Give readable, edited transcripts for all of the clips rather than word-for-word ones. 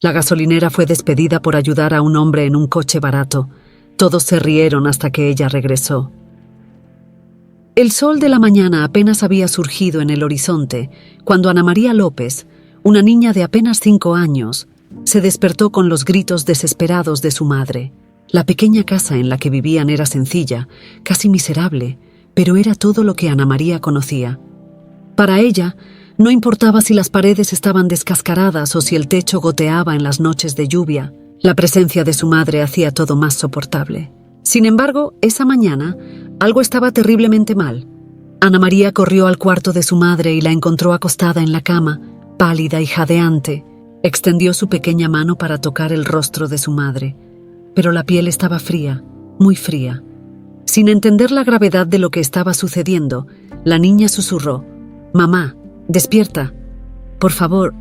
La gasolinera fue despedida por ayudar a un hombre en un coche barato. Todos se rieron hasta que ella regresó. El sol de la mañana apenas había surgido en el horizonte cuando Ana María López, una niña de apenas 5 años, se despertó con los gritos desesperados de su madre. La pequeña casa en la que vivían era sencilla, casi miserable, pero era todo lo que Ana María conocía. Para ella, no importaba si las paredes estaban descascaradas o si el techo goteaba en las noches de lluvia. La presencia de su madre hacía todo más soportable. Sin embargo, esa mañana, algo estaba terriblemente mal. Ana María corrió al cuarto de su madre y la encontró acostada en la cama, pálida y jadeante. Extendió su pequeña mano para tocar el rostro de su madre, pero la piel estaba fría, muy fría. Sin entender la gravedad de lo que estaba sucediendo, la niña susurró: «Mamá, despierta, por favor».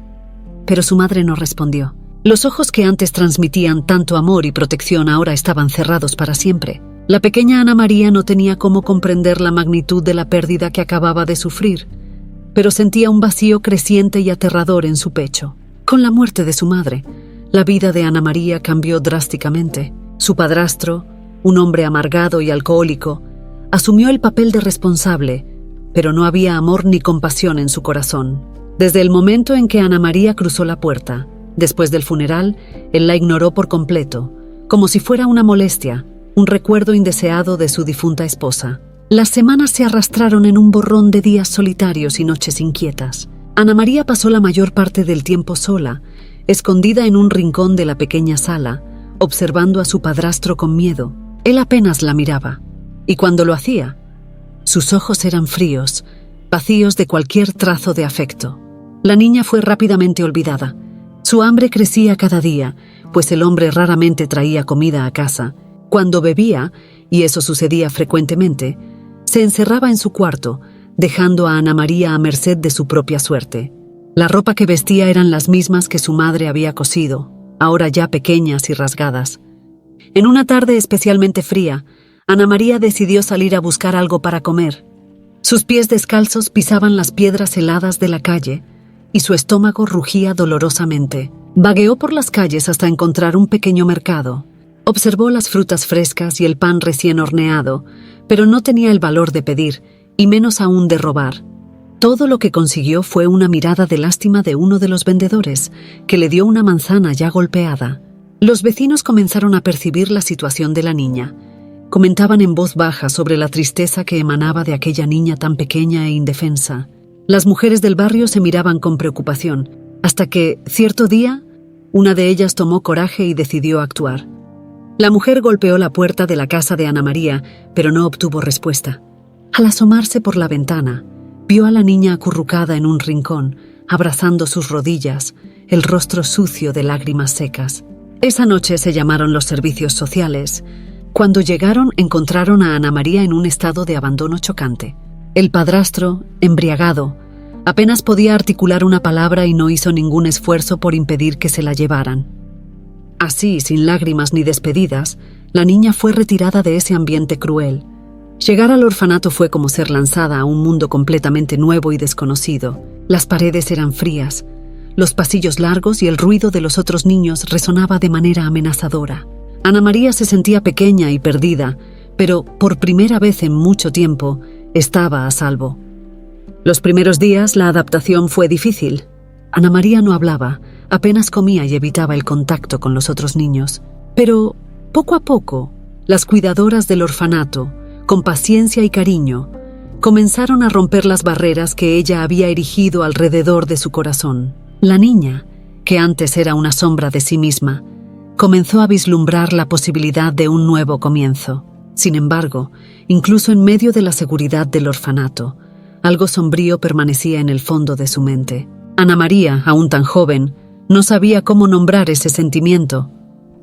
Pero su madre no respondió. Los ojos que antes transmitían tanto amor y protección ahora estaban cerrados para siempre. La pequeña Ana María no tenía cómo comprender la magnitud de la pérdida que acababa de sufrir, pero sentía un vacío creciente y aterrador en su pecho. Con la muerte de su madre, la vida de Ana María cambió drásticamente. Su padrastro, un hombre amargado y alcohólico, asumió el papel de responsable, pero no había amor ni compasión en su corazón. Desde el momento en que Ana María cruzó la puerta, después del funeral, él la ignoró por completo, como si fuera una molestia, un recuerdo indeseado de su difunta esposa. Las semanas se arrastraron en un borrón de días solitarios y noches inquietas. Ana María pasó la mayor parte del tiempo sola, escondida en un rincón de la pequeña sala, observando a su padrastro con miedo. Él apenas la miraba, y cuando lo hacía, sus ojos eran fríos, vacíos de cualquier trazo de afecto. La niña fue rápidamente olvidada. Su hambre crecía cada día, pues el hombre raramente traía comida a casa. Cuando bebía, y eso sucedía frecuentemente, se encerraba en su cuarto, dejando a Ana María a merced de su propia suerte. La ropa que vestía eran las mismas que su madre había cosido, ahora ya pequeñas y rasgadas. En una tarde especialmente fría, Ana María decidió salir a buscar algo para comer. Sus pies descalzos pisaban las piedras heladas de la calle, y su estómago rugía dolorosamente. Vagueó por las calles hasta encontrar un pequeño mercado. Observó las frutas frescas y el pan recién horneado, pero no tenía el valor de pedir, y menos aún de robar. Todo lo que consiguió fue una mirada de lástima de uno de los vendedores, que le dio una manzana ya golpeada. Los vecinos comenzaron a percibir la situación de la niña. Comentaban en voz baja sobre la tristeza que emanaba de aquella niña tan pequeña e indefensa. Las mujeres del barrio se miraban con preocupación, hasta que, cierto día, una de ellas tomó coraje y decidió actuar. La mujer golpeó la puerta de la casa de Ana María, pero no obtuvo respuesta. Al asomarse por la ventana, vio a la niña acurrucada en un rincón, abrazando sus rodillas, el rostro sucio de lágrimas secas. Esa noche se llamaron los servicios sociales. Cuando llegaron, encontraron a Ana María en un estado de abandono chocante. El padrastro, embriagado, apenas podía articular una palabra y no hizo ningún esfuerzo por impedir que se la llevaran. Así, sin lágrimas ni despedidas, la niña fue retirada de ese ambiente cruel. Llegar al orfanato fue como ser lanzada a un mundo completamente nuevo y desconocido. Las paredes eran frías, los pasillos largos y el ruido de los otros niños resonaba de manera amenazadora. Ana María se sentía pequeña y perdida, pero por primera vez en mucho tiempo estaba a salvo. Los primeros días la adaptación fue difícil. Ana María no hablaba, apenas comía y evitaba el contacto con los otros niños. Pero, poco a poco, las cuidadoras del orfanato, con paciencia y cariño, comenzaron a romper las barreras que ella había erigido alrededor de su corazón. La niña, que antes era una sombra de sí misma, comenzó a vislumbrar la posibilidad de un nuevo comienzo. Sin embargo, incluso en medio de la seguridad del orfanato, algo sombrío permanecía en el fondo de su mente. Ana María, aún tan joven, no sabía cómo nombrar ese sentimiento,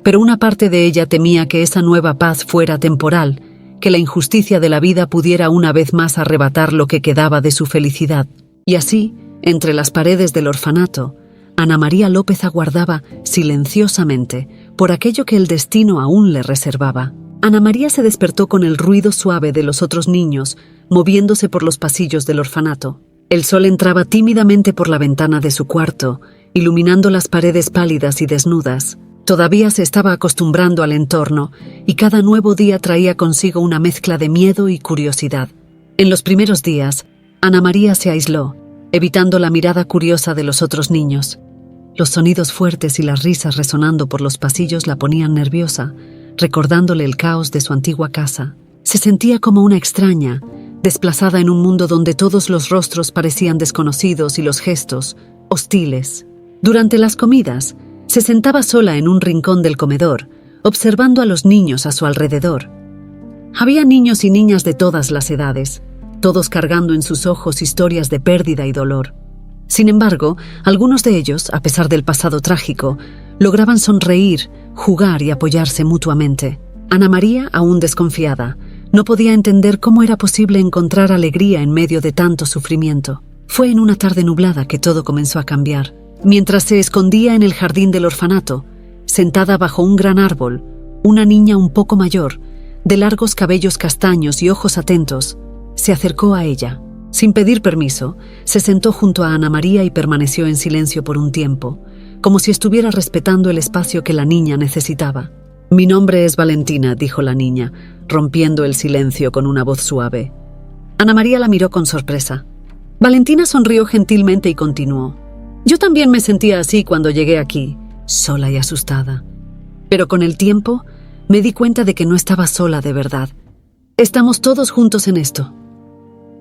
pero una parte de ella temía que esa nueva paz fuera temporal, que la injusticia de la vida pudiera una vez más arrebatar lo que quedaba de su felicidad. Y así, entre las paredes del orfanato, Ana María López aguardaba silenciosamente por aquello que el destino aún le reservaba. Ana María se despertó con el ruido suave de los otros niños moviéndose por los pasillos del orfanato. El sol entraba tímidamente por la ventana de su cuarto, iluminando las paredes pálidas y desnudas. Todavía se estaba acostumbrando al entorno y cada nuevo día traía consigo una mezcla de miedo y curiosidad. En los primeros días, Ana María se aisló, evitando la mirada curiosa de los otros niños. Los sonidos fuertes y las risas resonando por los pasillos la ponían nerviosa, recordándole el caos de su antigua casa. Se sentía como una extraña, desplazada en un mundo donde todos los rostros parecían desconocidos y los gestos hostiles. Durante las comidas, se sentaba sola en un rincón del comedor, observando a los niños a su alrededor. Había niños y niñas de todas las edades, todos cargando en sus ojos historias de pérdida y dolor. Sin embargo, algunos de ellos, a pesar del pasado trágico, lograban sonreír, jugar y apoyarse mutuamente. Ana María, aún desconfiada, no podía entender cómo era posible encontrar alegría en medio de tanto sufrimiento. Fue en una tarde nublada que todo comenzó a cambiar. Mientras se escondía en el jardín del orfanato, sentada bajo un gran árbol, una niña un poco mayor, de largos cabellos castaños y ojos atentos, se acercó a ella. Sin pedir permiso, se sentó junto a Ana María y permaneció en silencio por un tiempo, como si estuviera respetando el espacio que la niña necesitaba. «Mi nombre es Valentina», dijo la niña, rompiendo el silencio con una voz suave. Ana María la miró con sorpresa. Valentina sonrió gentilmente y continuó. «Yo también me sentía así cuando llegué aquí, sola y asustada. Pero con el tiempo me di cuenta de que no estaba sola de verdad. Estamos todos juntos en esto».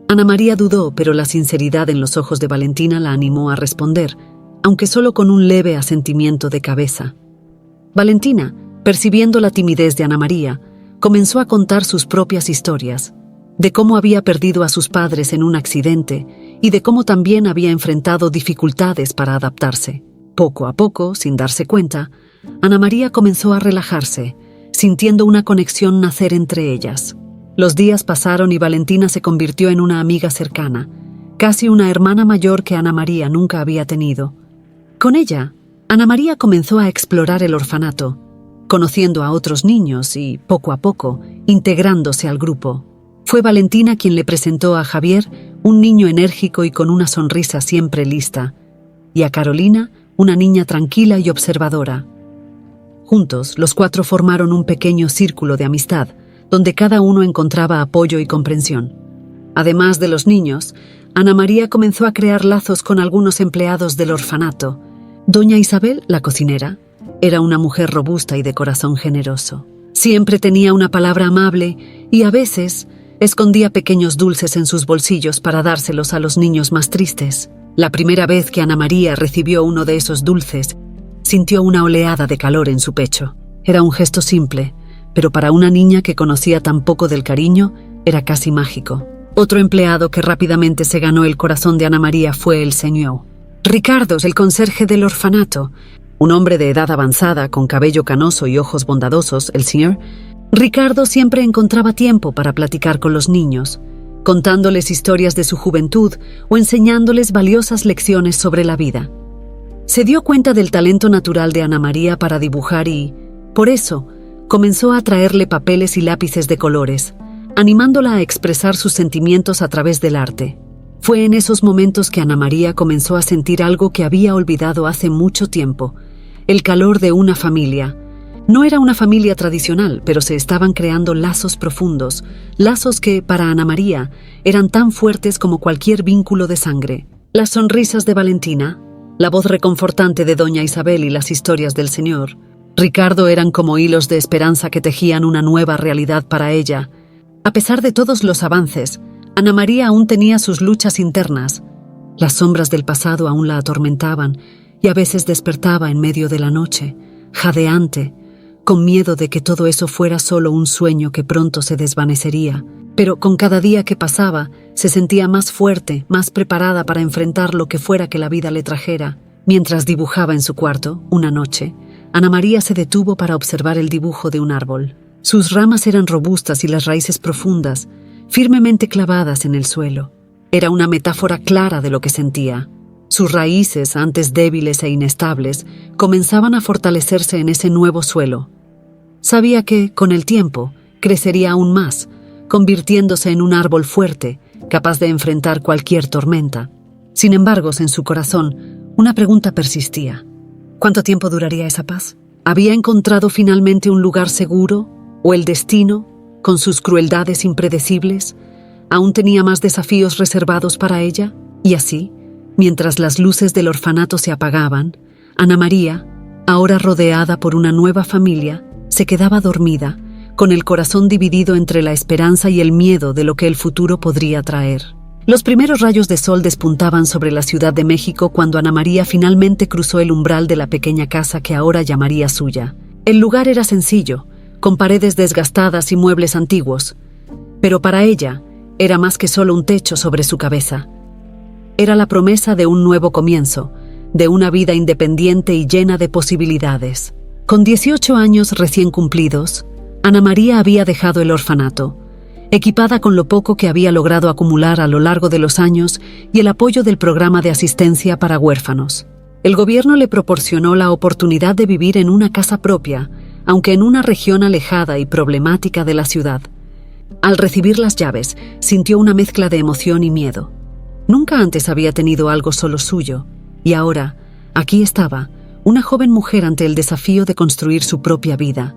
Ana María dudó, pero la sinceridad en los ojos de Valentina la animó a responder, aunque solo con un leve asentimiento de cabeza. Valentina, percibiendo la timidez de Ana María, comenzó a contar sus propias historias, de cómo había perdido a sus padres en un accidente y de cómo también había enfrentado dificultades para adaptarse. Poco a poco, sin darse cuenta, Ana María comenzó a relajarse, sintiendo una conexión nacer entre ellas. Los días pasaron y Valentina se convirtió en una amiga cercana, casi una hermana mayor que Ana María nunca había tenido. Con ella, Ana María comenzó a explorar el orfanato, conociendo a otros niños y, poco a poco, integrándose al grupo. Fue Valentina quien le presentó a Javier, un niño enérgico y con una sonrisa siempre lista, y a Carolina, una niña tranquila y observadora. Juntos, los cuatro formaron un pequeño círculo de amistad, donde cada uno encontraba apoyo y comprensión. Además de los niños, Ana María comenzó a crear lazos con algunos empleados del orfanato. Doña Isabel, la cocinera, era una mujer robusta y de corazón generoso. Siempre tenía una palabra amable y a veces escondía pequeños dulces en sus bolsillos para dárselos a los niños más tristes. La primera vez que Ana María recibió uno de esos dulces, sintió una oleada de calor en su pecho. Era un gesto simple, pero para una niña que conocía tan poco del cariño, era casi mágico. Otro empleado que rápidamente se ganó el corazón de Ana María fue el señor Ricardo, el conserje del orfanato. Un hombre de edad avanzada, con cabello canoso y ojos bondadosos, el señor Ricardo siempre encontraba tiempo para platicar con los niños, contándoles historias de su juventud o enseñándoles valiosas lecciones sobre la vida. Se dio cuenta del talento natural de Ana María para dibujar y, por eso, comenzó a traerle papeles y lápices de colores, animándola a expresar sus sentimientos a través del arte. Fue en esos momentos que Ana María comenzó a sentir algo que había olvidado hace mucho tiempo: el calor de una familia. No era una familia tradicional, pero se estaban creando lazos profundos, lazos que, para Ana María, eran tan fuertes como cualquier vínculo de sangre. Las sonrisas de Valentina, la voz reconfortante de doña Isabel y las historias del señor Ricardo eran como hilos de esperanza que tejían una nueva realidad para ella. A pesar de todos los avances, Ana María aún tenía sus luchas internas. Las sombras del pasado aún la atormentaban y a veces despertaba en medio de la noche, jadeante, con miedo de que todo eso fuera solo un sueño que pronto se desvanecería. Pero con cada día que pasaba, se sentía más fuerte, más preparada para enfrentar lo que fuera que la vida le trajera. Mientras dibujaba en su cuarto, una noche, Ana María se detuvo para observar el dibujo de un árbol. Sus ramas eran robustas y las raíces profundas, firmemente clavadas en el suelo. Era una metáfora clara de lo que sentía. Sus raíces, antes débiles e inestables, comenzaban a fortalecerse en ese nuevo suelo. Sabía que, con el tiempo, crecería aún más, convirtiéndose en un árbol fuerte, capaz de enfrentar cualquier tormenta. Sin embargo, en su corazón, Una pregunta persistía. ¿Cuánto tiempo duraría esa paz? ¿Había encontrado finalmente un lugar seguro? ¿O el destino, con sus crueldades impredecibles, aún tenía más desafíos reservados para ella? Y así, mientras las luces del orfanato se apagaban, Ana María, ahora rodeada por una nueva familia, se quedaba dormida, con el corazón dividido entre la esperanza y el miedo de lo que el futuro podría traer. Los primeros rayos de sol despuntaban sobre la Ciudad de México cuando Ana María finalmente cruzó el umbral de la pequeña casa que ahora llamaría suya. El lugar era sencillo, con paredes desgastadas y muebles antiguos, pero para ella era más que solo un techo sobre su cabeza. Era la promesa de un nuevo comienzo, de una vida independiente y llena de posibilidades. Con 18 años recién cumplidos, Ana María había dejado el orfanato, equipada con lo poco que había logrado acumular a lo largo de los años y el apoyo del programa de asistencia para huérfanos. El gobierno le proporcionó la oportunidad de vivir en una casa propia, aunque en una región alejada y problemática de la ciudad. Al recibir las llaves, sintió una mezcla de emoción y miedo. Nunca antes había tenido algo solo suyo, y ahora, aquí estaba, una joven mujer ante el desafío de construir su propia vida.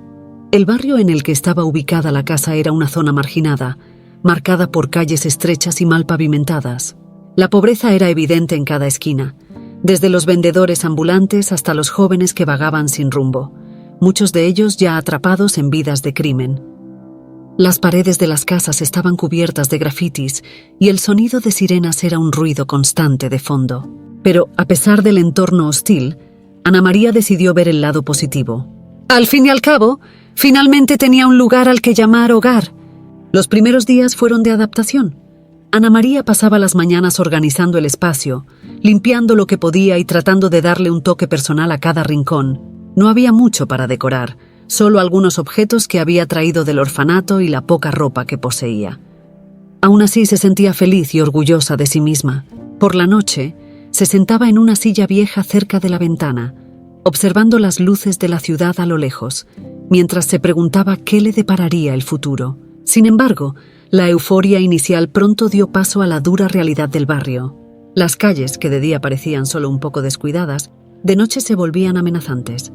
El barrio en el que estaba ubicada la casa era una zona marginada, marcada por calles estrechas y mal pavimentadas. La pobreza era evidente en cada esquina, desde los vendedores ambulantes hasta los jóvenes que vagaban sin rumbo, muchos de ellos ya atrapados en vidas de crimen. Las paredes de las casas estaban cubiertas de grafitis y el sonido de sirenas era un ruido constante de fondo. Pero, a pesar del entorno hostil, Ana María decidió ver el lado positivo. Al fin y al cabo, finalmente tenía un lugar al que llamar hogar. Los primeros días fueron de adaptación. Ana María pasaba las mañanas organizando el espacio, limpiando lo que podía y tratando de darle un toque personal a cada rincón. No había mucho para decorar, solo algunos objetos que había traído del orfanato y la poca ropa que poseía. Aún así se sentía feliz y orgullosa de sí misma. Por la noche, se sentaba en una silla vieja cerca de la ventana, observando las luces de la ciudad a lo lejos, mientras se preguntaba qué le depararía el futuro. Sin embargo, la euforia inicial pronto dio paso a la dura realidad del barrio. Las calles, que de día parecían solo un poco descuidadas, de noche se volvían amenazantes.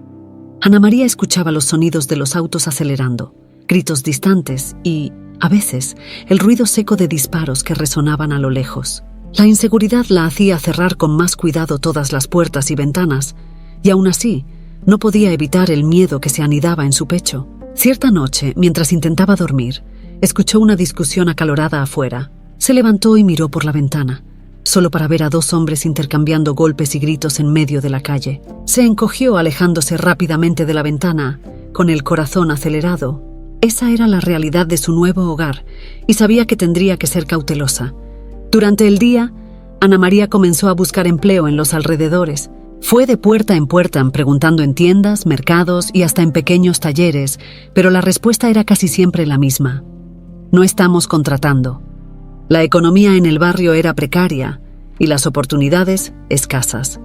Ana María escuchaba los sonidos de los autos acelerando, gritos distantes y, a veces, el ruido seco de disparos que resonaban a lo lejos. La inseguridad la hacía cerrar con más cuidado todas las puertas y ventanas, y aún así, no podía evitar el miedo que se anidaba en su pecho. Cierta noche, mientras intentaba dormir, escuchó una discusión acalorada afuera. Se levantó y miró por la ventana, solo para ver a dos hombres intercambiando golpes y gritos en medio de la calle. Se encogió alejándose rápidamente de la ventana, con el corazón acelerado. Esa era la realidad de su nuevo hogar, y sabía que tendría que ser cautelosa. Durante el día, Ana María comenzó a buscar empleo en los alrededores. Fue de puerta en puerta preguntando en tiendas, mercados y hasta en pequeños talleres, pero la respuesta era casi siempre la misma. No estamos contratando. La economía en el barrio era precaria y las oportunidades escasas.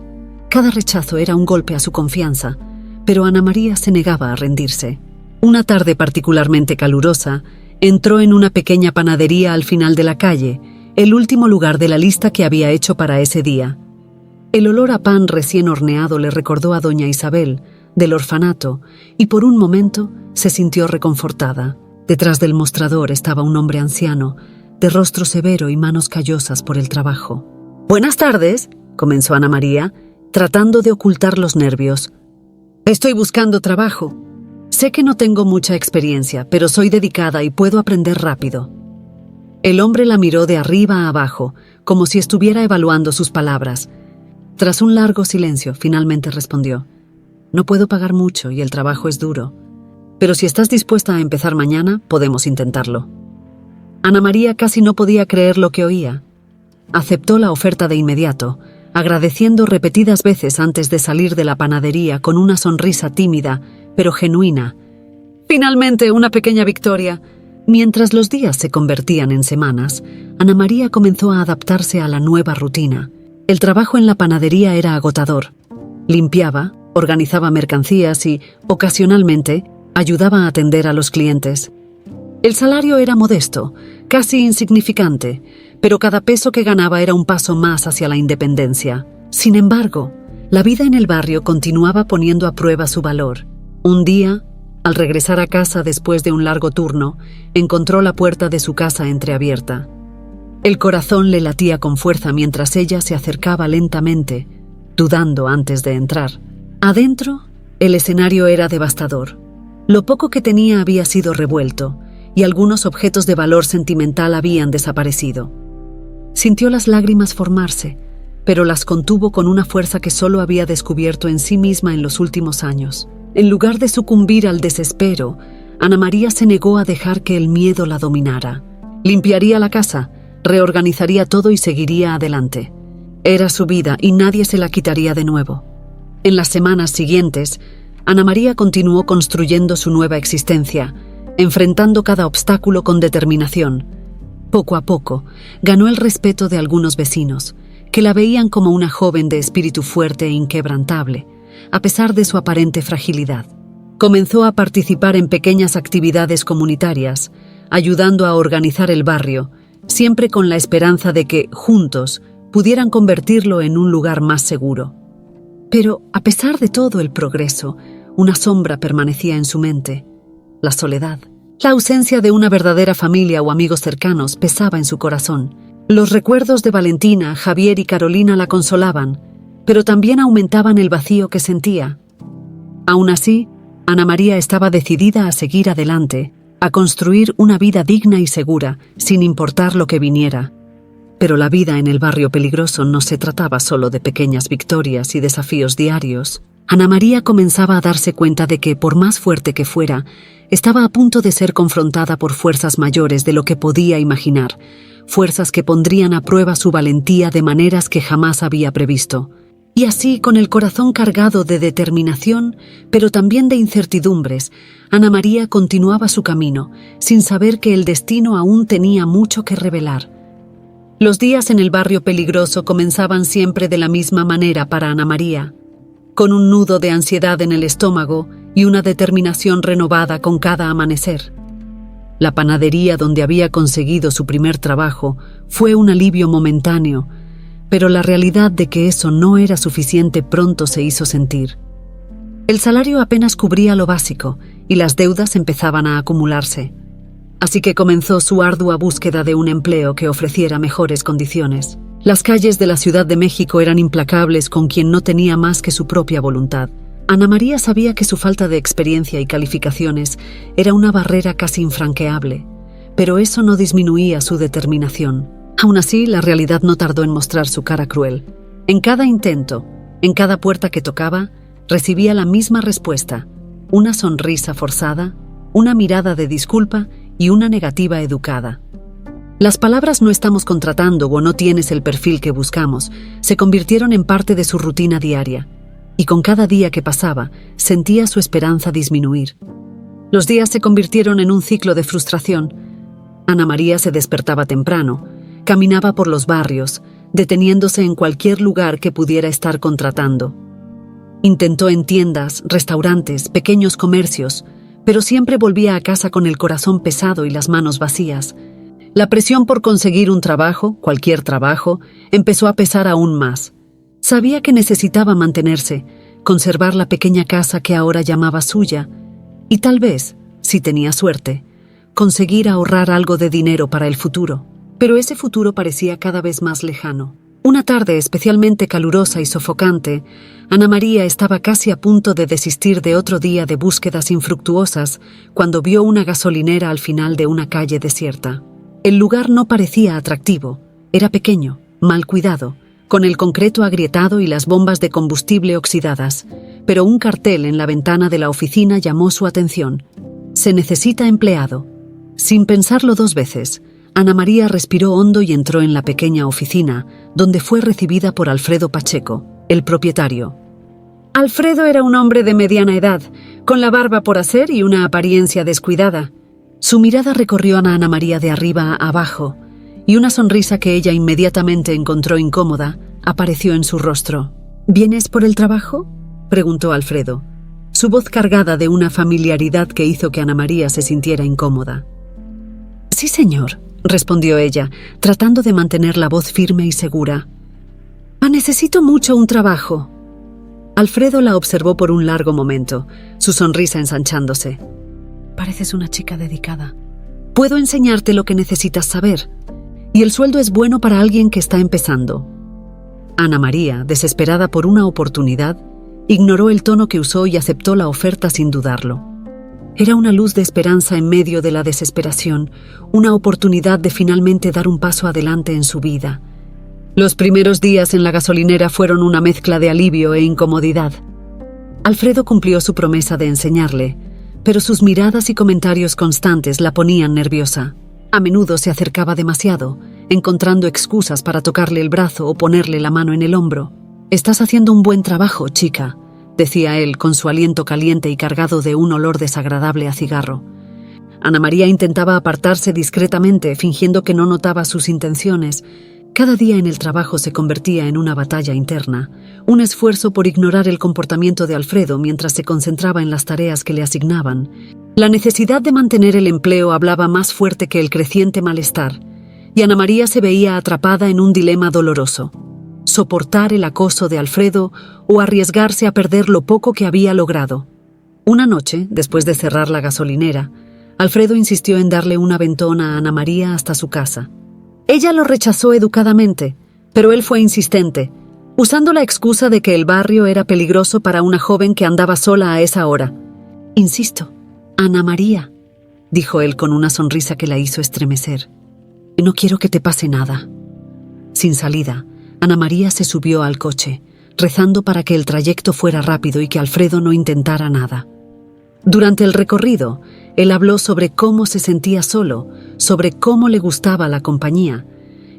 Cada rechazo era un golpe a su confianza, pero Ana María se negaba a rendirse. Una tarde particularmente calurosa, entró en una pequeña panadería al final de la calle, el último lugar de la lista que había hecho para ese día. El olor a pan recién horneado le recordó a doña Isabel, del orfanato, y por un momento se sintió reconfortada. Detrás del mostrador estaba un hombre anciano, de rostro severo y manos callosas por el trabajo. «Buenas tardes», comenzó Ana María, tratando de ocultar los nervios. «Estoy buscando trabajo. Sé que no tengo mucha experiencia, pero soy dedicada y puedo aprender rápido». El hombre la miró de arriba a abajo, como si estuviera evaluando sus palabras. Tras un largo silencio, finalmente respondió: «No puedo pagar mucho y el trabajo es duro. Pero si estás dispuesta a empezar mañana, podemos intentarlo». Ana María casi no podía creer lo que oía. Aceptó la oferta de inmediato, agradeciendo repetidas veces antes de salir de la panadería con una sonrisa tímida, pero genuina. Finalmente, una pequeña victoria. Mientras los días se convertían en semanas, Ana María comenzó a adaptarse a la nueva rutina. El trabajo en la panadería era agotador. Limpiaba, organizaba mercancías y, ocasionalmente, ayudaba a atender a los clientes. El salario era modesto, casi insignificante, pero cada peso que ganaba era un paso más hacia la independencia. Sin embargo, La vida en el barrio continuaba poniendo a prueba su valor. Un día, al regresar a casa después de un largo turno, encontró la puerta de su casa entreabierta. El corazón le latía con fuerza mientras ella se acercaba lentamente, dudando antes de entrar. Adentro, el escenario era devastador. Lo poco que tenía había sido revuelto, y algunos objetos de valor sentimental habían desaparecido. Sintió las lágrimas formarse, pero las contuvo con una fuerza que solo había descubierto en sí misma en los últimos años. En lugar de sucumbir al desespero, Ana María se negó a dejar que el miedo la dominara. Limpiaría la casa, reorganizaría todo y seguiría adelante. Era su vida y nadie se la quitaría de nuevo. En las semanas siguientes, Ana María continuó construyendo su nueva existencia, enfrentando cada obstáculo con determinación. Poco a poco, ganó el respeto de algunos vecinos, que la veían como una joven de espíritu fuerte e inquebrantable, a pesar de su aparente fragilidad. Comenzó a participar en pequeñas actividades comunitarias, ayudando a organizar el barrio, siempre con la esperanza de que, juntos, pudieran convertirlo en un lugar más seguro. Pero, a pesar de todo el progreso, una sombra permanecía en su mente: la soledad. La ausencia de una verdadera familia o amigos cercanos pesaba en su corazón. Los recuerdos de Valentina, Javier y Carolina la consolaban, pero también aumentaban el vacío que sentía. Aún así, Ana María estaba decidida a seguir adelante, a construir una vida digna y segura, sin importar lo que viniera. Pero la vida en el barrio peligroso no se trataba solo de pequeñas victorias y desafíos diarios. Ana María comenzaba a darse cuenta de que, por más fuerte que fuera, estaba a punto de ser confrontada por fuerzas mayores de lo que podía imaginar, fuerzas que pondrían a prueba su valentía de maneras que jamás había previsto. Y así, con el corazón cargado de determinación, pero también de incertidumbres, Ana María continuaba su camino, sin saber que el destino aún tenía mucho que revelar. Los días en el barrio peligroso comenzaban siempre de la misma manera para Ana María, con un nudo de ansiedad en el estómago y una determinación renovada con cada amanecer. La panadería donde había conseguido su primer trabajo fue un alivio momentáneo, pero la realidad de que eso no era suficiente pronto se hizo sentir. El salario apenas cubría lo básico y las deudas empezaban a acumularse. Así que comenzó su ardua búsqueda de un empleo que ofreciera mejores condiciones. Las calles de la Ciudad de México eran implacables con quien no tenía más que su propia voluntad. Ana María sabía que su falta de experiencia y calificaciones era una barrera casi infranqueable, pero eso no disminuía su determinación. Aún así, la realidad no tardó en mostrar su cara cruel. En cada intento, en cada puerta que tocaba, recibía la misma respuesta: una sonrisa forzada, una mirada de disculpa y una negativa educada. Las palabras "no estamos contratando" o "no tienes el perfil que buscamos" se convirtieron en parte de su rutina diaria, y con cada día que pasaba, sentía su esperanza disminuir. Los días se convirtieron en un ciclo de frustración. Ana María se despertaba temprano, caminaba por los barrios, deteniéndose en cualquier lugar que pudiera estar contratando. Intentó en tiendas, restaurantes, pequeños comercios, pero siempre volvía a casa con el corazón pesado y las manos vacías. La presión por conseguir un trabajo, cualquier trabajo, empezó a pesar aún más. Sabía que necesitaba mantenerse, conservar la pequeña casa que ahora llamaba suya, y tal vez, si tenía suerte, conseguir ahorrar algo de dinero para el futuro. Pero ese futuro parecía cada vez más lejano. Una tarde especialmente calurosa y sofocante, Ana María estaba casi a punto de desistir de otro día de búsquedas infructuosas cuando vio una gasolinera al final de una calle desierta. El lugar no parecía atractivo, era pequeño, mal cuidado, con el concreto agrietado y las bombas de combustible oxidadas, pero un cartel en la ventana de la oficina llamó su atención: "Se necesita empleado". Sin pensarlo dos veces, Ana María respiró hondo y entró en la pequeña oficina, donde fue recibida por Alfredo Pacheco, el propietario. Alfredo era un hombre de mediana edad, con la barba por hacer y una apariencia descuidada. Su mirada recorrió a Ana María de arriba a abajo, y una sonrisa que ella inmediatamente encontró incómoda apareció en su rostro. ¿Vienes por el trabajo?, preguntó Alfredo, su voz cargada de una familiaridad que hizo que Ana María se sintiera incómoda. «Sí, señor», respondió ella, tratando de mantener la voz firme y segura. «Necesito mucho un trabajo». Alfredo la observó por un largo momento, su sonrisa ensanchándose. Pareces una chica dedicada. Puedo enseñarte lo que necesitas saber. Y el sueldo es bueno para alguien que está empezando. Ana María, desesperada por una oportunidad, ignoró el tono que usó y aceptó la oferta sin dudarlo. Era una luz de esperanza en medio de la desesperación, una oportunidad de finalmente dar un paso adelante en su vida. Los primeros días en la gasolinera fueron una mezcla de alivio e incomodidad. Alfredo cumplió su promesa de enseñarle, pero sus miradas y comentarios constantes la ponían nerviosa. A menudo se acercaba demasiado, encontrando excusas para tocarle el brazo o ponerle la mano en el hombro. «Estás haciendo un buen trabajo, chica», decía él con su aliento caliente y cargado de un olor desagradable a cigarro. Ana María intentaba apartarse discretamente, fingiendo que no notaba sus intenciones. Cada día en el trabajo se convertía en una batalla interna, un esfuerzo por ignorar el comportamiento de Alfredo mientras se concentraba en las tareas que le asignaban. La necesidad de mantener el empleo hablaba más fuerte que el creciente malestar, y Ana María se veía atrapada en un dilema doloroso: soportar el acoso de Alfredo o arriesgarse a perder lo poco que había logrado. Una noche, después de cerrar la gasolinera, Alfredo insistió en darle un aventón a Ana María hasta su casa. Ella lo rechazó educadamente, pero él fue insistente, usando la excusa de que el barrio era peligroso para una joven que andaba sola a esa hora. «Insisto, Ana María», dijo él con una sonrisa que la hizo estremecer. «No quiero que te pase nada». Sin salida, Ana María se subió al coche, rezando para que el trayecto fuera rápido y que Alfredo no intentara nada. Durante el recorrido, él habló sobre cómo se sentía solo, sobre cómo le gustaba la compañía,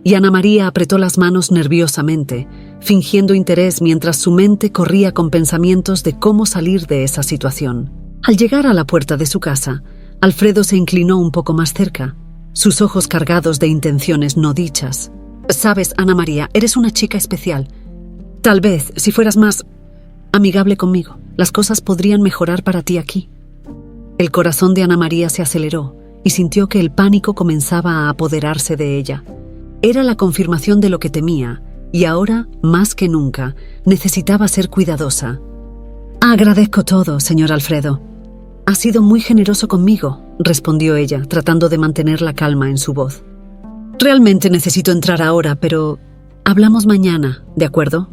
y Ana María apretó las manos nerviosamente, fingiendo interés mientras su mente corría con pensamientos de cómo salir de esa situación. Al llegar a la puerta de su casa, Alfredo se inclinó un poco más cerca, sus ojos cargados de intenciones no dichas. «Sabes, Ana María, eres una chica especial. Tal vez, si fueras más amigable conmigo, las cosas podrían mejorar para ti aquí». El corazón de Ana María se aceleró y sintió que el pánico comenzaba a apoderarse de ella. Era la confirmación de lo que temía, y ahora, más que nunca, necesitaba ser cuidadosa. «Agradezco todo, señor Alfredo. Ha sido muy generoso conmigo», respondió ella, tratando de mantener la calma en su voz. «Realmente necesito entrar ahora, pero hablamos mañana, ¿de acuerdo?»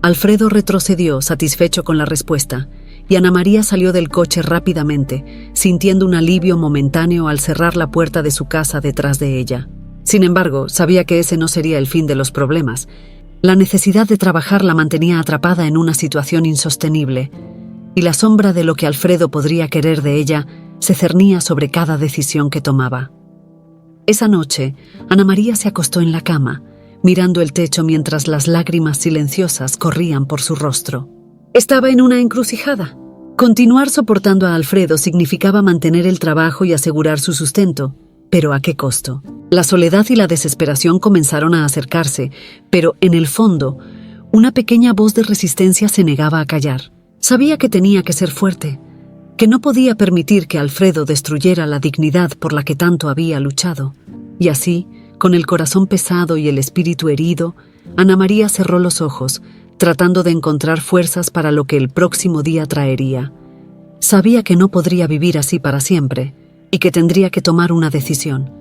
Alfredo retrocedió, satisfecho con la respuesta, y Ana María salió del coche rápidamente, sintiendo un alivio momentáneo al cerrar la puerta de su casa detrás de ella. Sin embargo, sabía que ese no sería el fin de los problemas. La necesidad de trabajar la mantenía atrapada en una situación insostenible, y la sombra de lo que Alfredo podría querer de ella se cernía sobre cada decisión que tomaba. Esa noche, Ana María se acostó en la cama, mirando el techo mientras las lágrimas silenciosas corrían por su rostro. Estaba en una encrucijada. Continuar soportando a Alfredo significaba mantener el trabajo y asegurar su sustento, pero ¿a qué costo? La soledad y la desesperación comenzaron a acercarse, pero en el fondo, una pequeña voz de resistencia se negaba a callar. Sabía que tenía que ser fuerte, que no podía permitir que Alfredo destruyera la dignidad por la que tanto había luchado. Y así, con el corazón pesado y el espíritu herido, Ana María cerró los ojos, tratando de encontrar fuerzas para lo que el próximo día traería. Sabía que no podría vivir así para siempre y que tendría que tomar una decisión.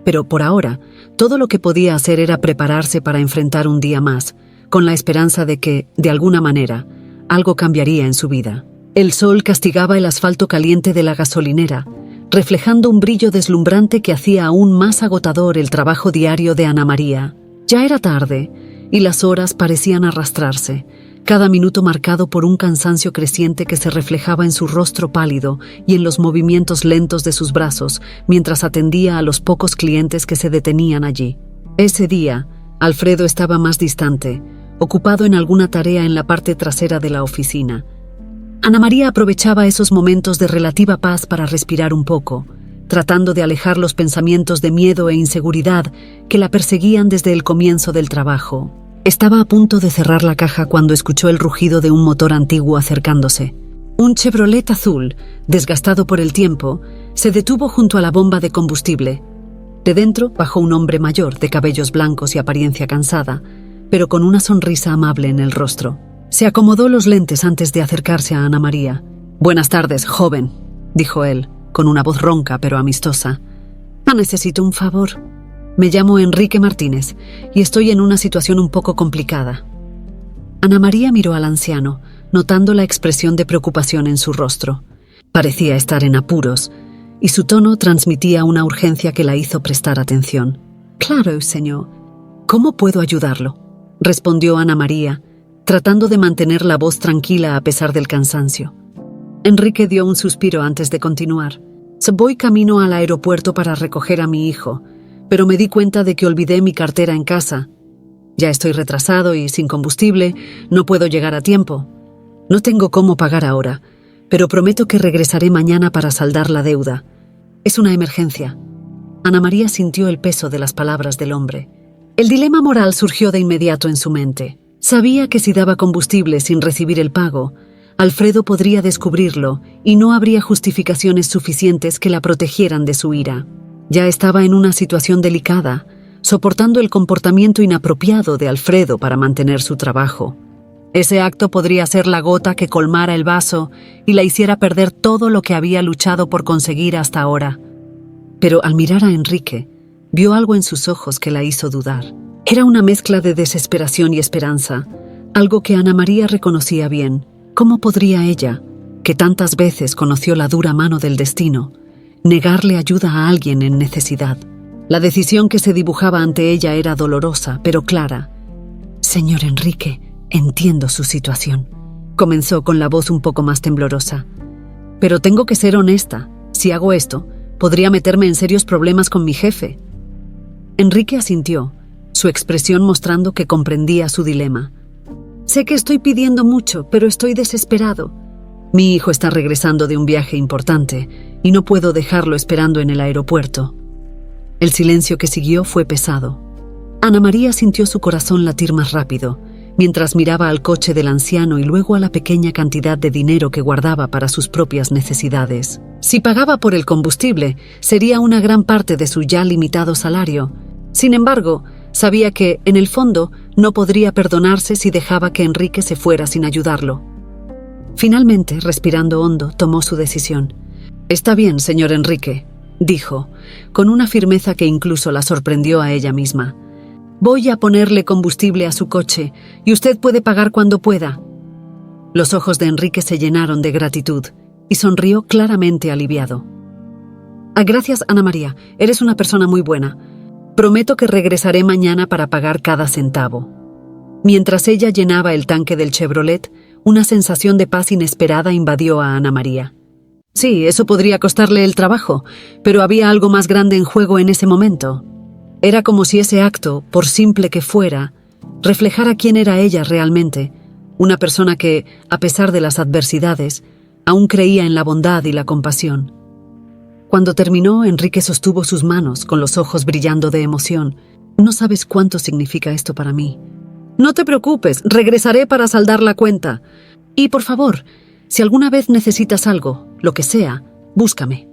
Pero por ahora, todo lo que podía hacer era prepararse para enfrentar un día más, con la esperanza de que, de alguna manera, algo cambiaría en su vida. El sol castigaba el asfalto caliente de la gasolinera, reflejando un brillo deslumbrante que hacía aún más agotador el trabajo diario de Ana María. Ya era tarde, y las horas parecían arrastrarse, cada minuto marcado por un cansancio creciente que se reflejaba en su rostro pálido y en los movimientos lentos de sus brazos mientras atendía a los pocos clientes que se detenían allí. Ese día, Alfredo estaba más distante, ocupado en alguna tarea en la parte trasera de la oficina. Ana María aprovechaba esos momentos de relativa paz para respirar un poco, tratando de alejar los pensamientos de miedo e inseguridad que la perseguían desde el comienzo del trabajo. Estaba a punto de cerrar la caja cuando escuchó el rugido de un motor antiguo acercándose. Un Chevrolet azul, desgastado por el tiempo, se detuvo junto a la bomba de combustible. De dentro bajó un hombre mayor, de cabellos blancos y apariencia cansada, pero con una sonrisa amable en el rostro. Se acomodó los lentes antes de acercarse a Ana María. «Buenas tardes, joven», dijo él, con una voz ronca pero amistosa. «Necesito un favor. Me llamo Enrique Martínez y estoy en una situación un poco complicada». Ana María miró al anciano, notando la expresión de preocupación en su rostro. Parecía estar en apuros, y su tono transmitía una urgencia que la hizo prestar atención. «Claro, señor. ¿Cómo puedo ayudarlo?», respondió Ana María, tratando de mantener la voz tranquila a pesar del cansancio. Enrique dio un suspiro antes de continuar. «Voy camino al aeropuerto para recoger a mi hijo, pero me di cuenta de que olvidé mi cartera en casa. Ya estoy retrasado y sin combustible, no puedo llegar a tiempo. No tengo cómo pagar ahora, pero prometo que regresaré mañana para saldar la deuda. Es una emergencia». Ana María sintió el peso de las palabras del hombre. El dilema moral surgió de inmediato en su mente. Sabía que si daba combustible sin recibir el pago, Alfredo podría descubrirlo y no habría justificaciones suficientes que la protegieran de su ira. Ya estaba en una situación delicada, soportando el comportamiento inapropiado de Alfredo para mantener su trabajo. Ese acto podría ser la gota que colmara el vaso y la hiciera perder todo lo que había luchado por conseguir hasta ahora. Pero al mirar a Enrique, vio algo en sus ojos que la hizo dudar. Era una mezcla de desesperación y esperanza, algo que Ana María reconocía bien. ¿Cómo podría ella, que tantas veces conoció la dura mano del destino, negarle ayuda a alguien en necesidad? La decisión que se dibujaba ante ella era dolorosa, pero clara. «Señor Enrique, entiendo su situación», comenzó con la voz un poco más temblorosa. «Pero tengo que ser honesta. Si hago esto, podría meterme en serios problemas con mi jefe». Enrique asintió, su expresión mostrando que comprendía su dilema. «Sé que estoy pidiendo mucho, pero estoy desesperado. Mi hijo está regresando de un viaje importante y no puedo dejarlo esperando en el aeropuerto». El silencio que siguió fue pesado. Ana María sintió su corazón latir más rápido, mientras miraba al coche del anciano y luego a la pequeña cantidad de dinero que guardaba para sus propias necesidades. Si pagaba por el combustible, sería una gran parte de su ya limitado salario. Sin embargo, sabía que, en el fondo, no podría perdonarse si dejaba que Enrique se fuera sin ayudarlo. Finalmente, respirando hondo, tomó su decisión. «Está bien, señor Enrique», dijo, con una firmeza que incluso la sorprendió a ella misma. «Voy a ponerle combustible a su coche y usted puede pagar cuando pueda». Los ojos de Enrique se llenaron de gratitud y sonrió claramente aliviado. «Gracias, Ana María. Eres una persona muy buena. Prometo que regresaré mañana para pagar cada centavo». Mientras ella llenaba el tanque del Chevrolet, una sensación de paz inesperada invadió a Ana María. Sí, eso podría costarle el trabajo, pero había algo más grande en juego en ese momento. Era como si ese acto, por simple que fuera, reflejara quién era ella realmente, una persona que, a pesar de las adversidades, aún creía en la bondad y la compasión. Cuando terminó, Enrique sostuvo sus manos con los ojos brillando de emoción. «No sabes cuánto significa esto para mí». «No te preocupes, regresaré para saldar la cuenta. Y por favor, si alguna vez necesitas algo, lo que sea, búscame».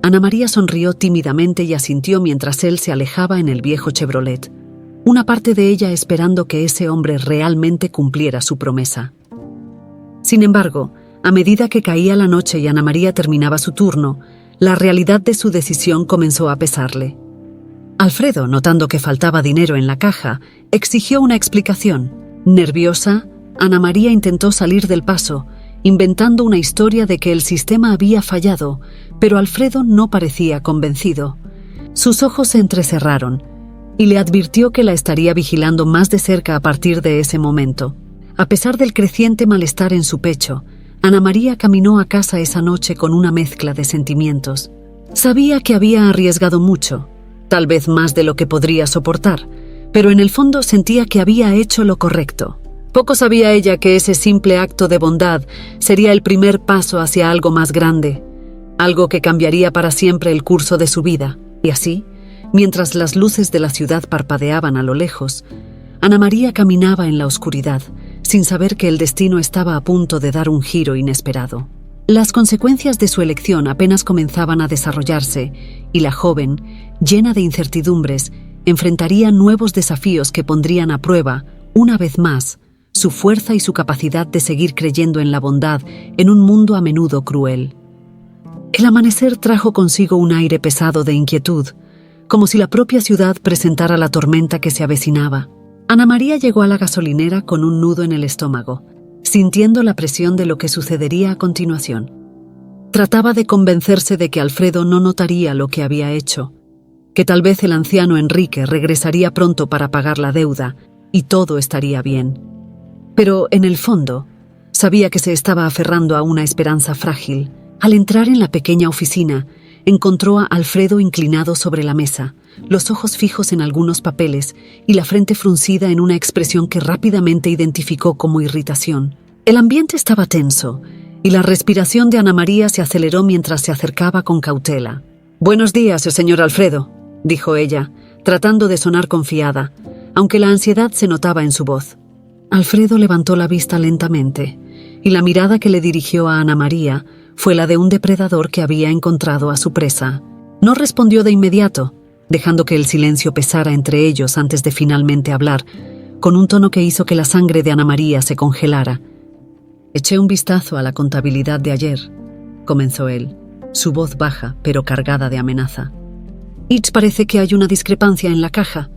Ana María sonrió tímidamente y asintió mientras él se alejaba en el viejo Chevrolet, una parte de ella esperando que ese hombre realmente cumpliera su promesa. Sin embargo, a medida que caía la noche y Ana María terminaba su turno, la realidad de su decisión comenzó a pesarle. Alfredo, notando que faltaba dinero en la caja, exigió una explicación. Nerviosa, Ana María intentó salir del paso, inventando una historia de que el sistema había fallado, pero Alfredo no parecía convencido. Sus ojos se entrecerraron y le advirtió que la estaría vigilando más de cerca a partir de ese momento. A pesar del creciente malestar en su pecho, Ana María caminó a casa esa noche con una mezcla de sentimientos. Sabía que había arriesgado mucho, tal vez más de lo que podría soportar, pero en el fondo sentía que había hecho lo correcto. Poco sabía ella que ese simple acto de bondad sería el primer paso hacia algo más grande, algo que cambiaría para siempre el curso de su vida. Y así, mientras las luces de la ciudad parpadeaban a lo lejos, Ana María caminaba en la oscuridad, sin saber que el destino estaba a punto de dar un giro inesperado. Las consecuencias de su elección apenas comenzaban a desarrollarse, y la joven, llena de incertidumbres, enfrentaría nuevos desafíos que pondrían a prueba, una vez más, su fuerza y su capacidad de seguir creyendo en la bondad en un mundo a menudo cruel. El amanecer trajo consigo un aire pesado de inquietud, como si la propia ciudad presentara la tormenta que se avecinaba. Ana María llegó a la gasolinera con un nudo en el estómago, sintiendo la presión de lo que sucedería a continuación. Trataba de convencerse de que Alfredo no notaría lo que había hecho, que tal vez el anciano Enrique regresaría pronto para pagar la deuda y todo estaría bien. Pero, en el fondo, sabía que se estaba aferrando a una esperanza frágil. Al entrar en la pequeña oficina, encontró a Alfredo inclinado sobre la mesa, los ojos fijos en algunos papeles y la frente fruncida en una expresión que rápidamente identificó como irritación. El ambiente estaba tenso y la respiración de Ana María se aceleró mientras se acercaba con cautela. «Buenos días, señor Alfredo», dijo ella, tratando de sonar confiada, aunque la ansiedad se notaba en su voz. Alfredo levantó la vista lentamente, y la mirada que le dirigió a Ana María fue la de un depredador que había encontrado a su presa. No respondió de inmediato, dejando que el silencio pesara entre ellos antes de finalmente hablar, con un tono que hizo que la sangre de Ana María se congelara. «Eché un vistazo a la contabilidad de ayer», comenzó él, su voz baja pero cargada de amenaza. «Y parece que hay una discrepancia en la caja.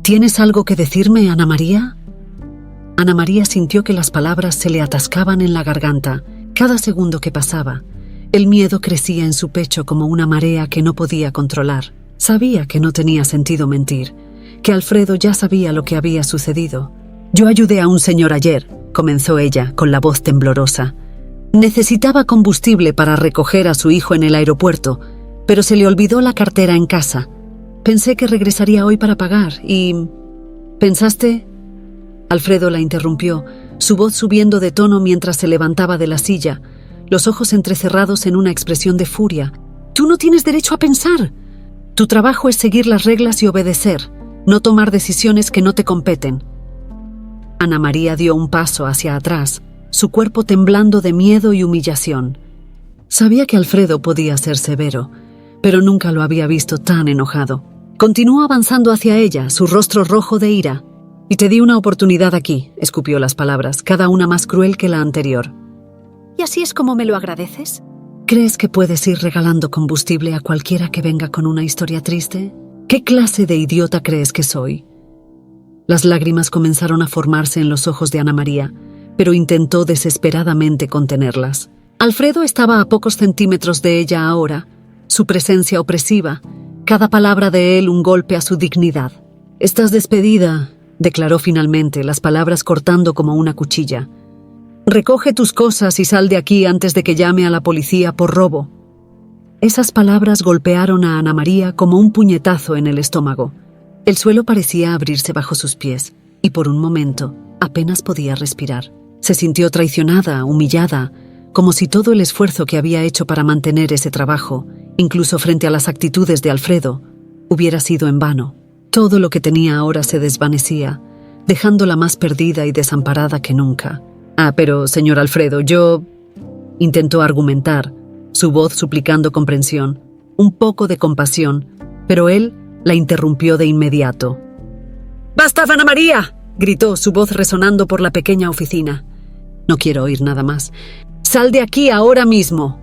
¿Tienes algo que decirme, Ana María?» Ana María sintió que las palabras se le atascaban en la garganta. Cada segundo que pasaba, el miedo crecía en su pecho como una marea que no podía controlar. Sabía que no tenía sentido mentir, que Alfredo ya sabía lo que había sucedido. «Yo ayudé a un señor ayer», comenzó ella con la voz temblorosa. «Necesitaba combustible para recoger a su hijo en el aeropuerto, pero se le olvidó la cartera en casa. Pensé que regresaría hoy para pagar y... ¿Pensaste?» Alfredo la interrumpió, su voz subiendo de tono mientras se levantaba de la silla, los ojos entrecerrados en una expresión de furia. «Tú no tienes derecho a pensar. Tu trabajo es seguir las reglas y obedecer, no tomar decisiones que no te competen». Ana María dio un paso hacia atrás, su cuerpo temblando de miedo y humillación. Sabía que Alfredo podía ser severo, pero nunca lo había visto tan enojado. Continuó avanzando hacia ella, su rostro rojo de ira. «Y te di una oportunidad aquí», escupió las palabras, cada una más cruel que la anterior. «¿Y así es como me lo agradeces? ¿Crees que puedes ir regalando combustible a cualquiera que venga con una historia triste? ¿Qué clase de idiota crees que soy?» Las lágrimas comenzaron a formarse en los ojos de Ana María, pero intentó desesperadamente contenerlas. Alfredo estaba a pocos centímetros de ella ahora, su presencia opresiva, cada palabra de él un golpe a su dignidad. «Estás despedida», declaró finalmente, las palabras cortando como una cuchilla. «Recoge tus cosas y sal de aquí antes de que llame a la policía por robo». Esas palabras golpearon a Ana María como un puñetazo en el estómago. El suelo parecía abrirse bajo sus pies, y por un momento apenas podía respirar. Se sintió traicionada, humillada, como si todo el esfuerzo que había hecho para mantener ese trabajo, incluso frente a las actitudes de Alfredo, hubiera sido en vano. Todo lo que tenía ahora se desvanecía, dejándola más perdida y desamparada que nunca. «Ah, pero, señor Alfredo, yo...» intentó argumentar, su voz suplicando comprensión, un poco de compasión, pero él la interrumpió de inmediato. «¡Basta, Ana María!», gritó, su voz resonando por la pequeña oficina. «No quiero oír nada más. ¡Sal de aquí ahora mismo!».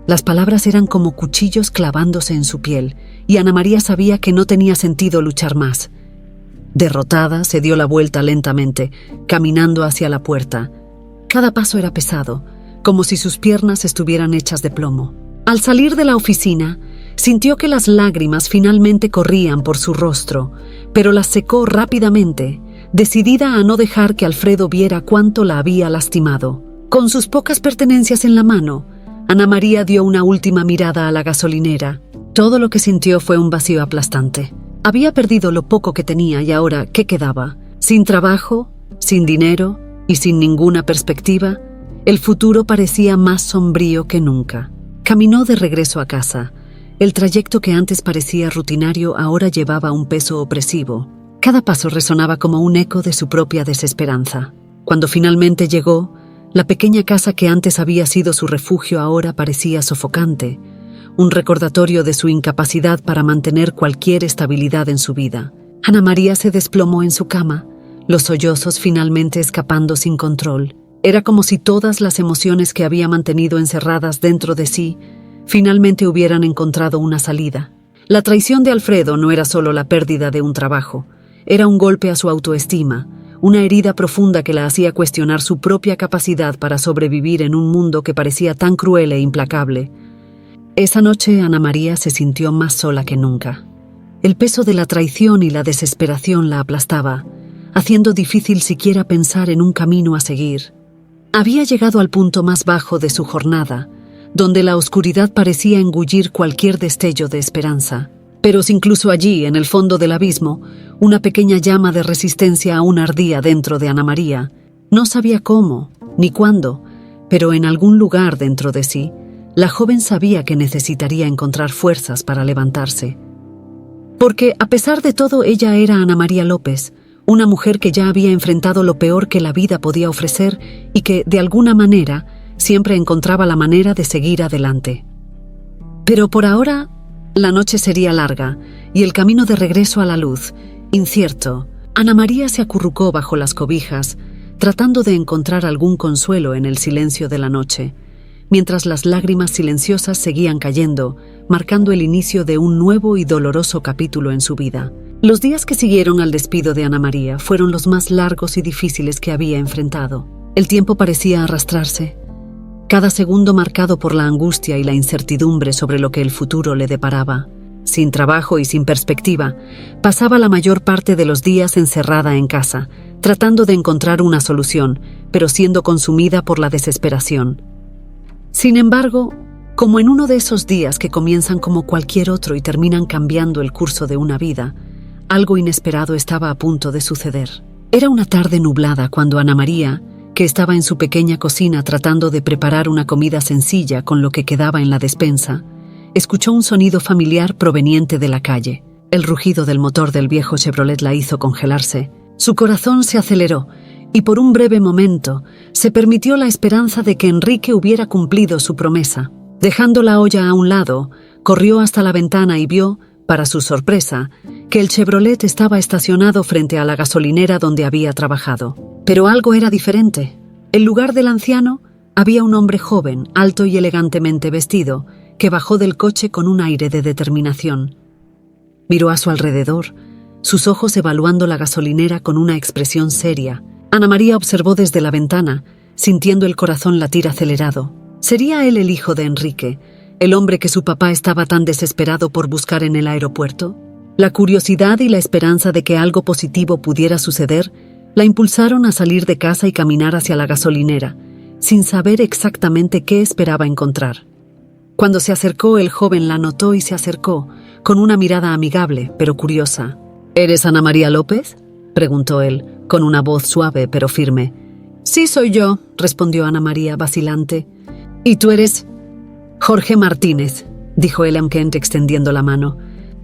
Las palabras eran como cuchillos clavándose en su piel, y Ana María sabía que no tenía sentido luchar más. Derrotada, se dio la vuelta lentamente, caminando hacia la puerta. Cada paso era pesado, como si sus piernas estuvieran hechas de plomo. Al salir de la oficina, sintió que las lágrimas finalmente corrían por su rostro, pero las secó rápidamente, decidida a no dejar que Alfredo viera cuánto la había lastimado. Con sus pocas pertenencias en la mano, Ana María dio una última mirada a la gasolinera. Todo lo que sintió fue un vacío aplastante. Había perdido lo poco que tenía y ahora, ¿qué quedaba? Sin trabajo, sin dinero y sin ninguna perspectiva, el futuro parecía más sombrío que nunca. Caminó de regreso a casa. El trayecto que antes parecía rutinario ahora llevaba un peso opresivo. Cada paso resonaba como un eco de su propia desesperanza. Cuando finalmente llegó, la pequeña casa que antes había sido su refugio ahora parecía sofocante, un recordatorio de su incapacidad para mantener cualquier estabilidad en su vida. Ana María se desplomó en su cama, los sollozos finalmente escapando sin control. Era como si todas las emociones que había mantenido encerradas dentro de sí finalmente hubieran encontrado una salida. La traición de Alfredo no era solo la pérdida de un trabajo, era un golpe a su autoestima, una herida profunda que la hacía cuestionar su propia capacidad para sobrevivir en un mundo que parecía tan cruel e implacable. Esa noche Ana María se sintió más sola que nunca. El peso de la traición y la desesperación la aplastaba, haciendo difícil siquiera pensar en un camino a seguir. Había llegado al punto más bajo de su jornada, donde la oscuridad parecía engullir cualquier destello de esperanza. Pero incluso allí, en el fondo del abismo, una pequeña llama de resistencia aún ardía dentro de Ana María. No sabía cómo, ni cuándo, pero en algún lugar dentro de sí, la joven sabía que necesitaría encontrar fuerzas para levantarse. Porque, a pesar de todo, ella era Ana María López, una mujer que ya había enfrentado lo peor que la vida podía ofrecer y que, de alguna manera, siempre encontraba la manera de seguir adelante. Pero por ahora, la noche sería larga y el camino de regreso a la luz, incierto. Ana María se acurrucó bajo las cobijas, tratando de encontrar algún consuelo en el silencio de la noche, mientras las lágrimas silenciosas seguían cayendo, marcando el inicio de un nuevo y doloroso capítulo en su vida. Los días que siguieron al despido de Ana María fueron los más largos y difíciles que había enfrentado. El tiempo parecía arrastrarse, cada segundo marcado por la angustia y la incertidumbre sobre lo que el futuro le deparaba. Sin trabajo y sin perspectiva, pasaba la mayor parte de los días encerrada en casa, tratando de encontrar una solución, pero siendo consumida por la desesperación. Sin embargo, como en uno de esos días que comienzan como cualquier otro y terminan cambiando el curso de una vida, algo inesperado estaba a punto de suceder. Era una tarde nublada cuando Ana María, que estaba en su pequeña cocina tratando de preparar una comida sencilla con lo que quedaba en la despensa, escuchó un sonido familiar proveniente de la calle. El rugido del motor del viejo Chevrolet la hizo congelarse. Su corazón se aceleró y por un breve momento se permitió la esperanza de que Enrique hubiera cumplido su promesa. Dejando la olla a un lado, corrió hasta la ventana y vio, para su sorpresa, que el Chevrolet estaba estacionado frente a la gasolinera donde había trabajado. Pero algo era diferente. En lugar del anciano, había un hombre joven, alto y elegantemente vestido, que bajó del coche con un aire de determinación. Miró a su alrededor, sus ojos evaluando la gasolinera con una expresión seria. Ana María observó desde la ventana, sintiendo el corazón latir acelerado. ¿Sería él el hijo de Enrique, el hombre que su papá estaba tan desesperado por buscar en el aeropuerto? La curiosidad y la esperanza de que algo positivo pudiera suceder la impulsaron a salir de casa y caminar hacia la gasolinera, sin saber exactamente qué esperaba encontrar. Cuando se acercó, el joven la notó y se acercó, con una mirada amigable, pero curiosa. ¿Eres Ana María López?, preguntó él, con una voz suave pero firme. Sí, soy yo, respondió Ana María, vacilante. ¿Y tú eres? Jorge Martínez, dijo Elam Kent extendiendo la mano.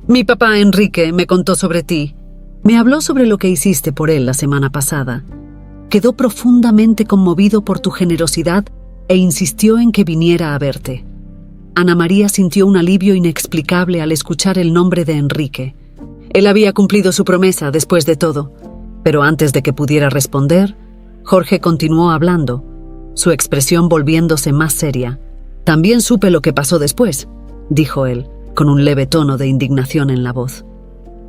Mi papá Enrique me contó sobre ti. Me habló sobre lo que hiciste por él la semana pasada. Quedó profundamente conmovido por tu generosidad e insistió en que viniera a verte. Ana María sintió un alivio inexplicable al escuchar el nombre de Enrique. Él había cumplido su promesa después de todo, pero antes de que pudiera responder, Jorge continuó hablando, su expresión volviéndose más seria. También supe lo que pasó después, dijo él, con un leve tono de indignación en la voz.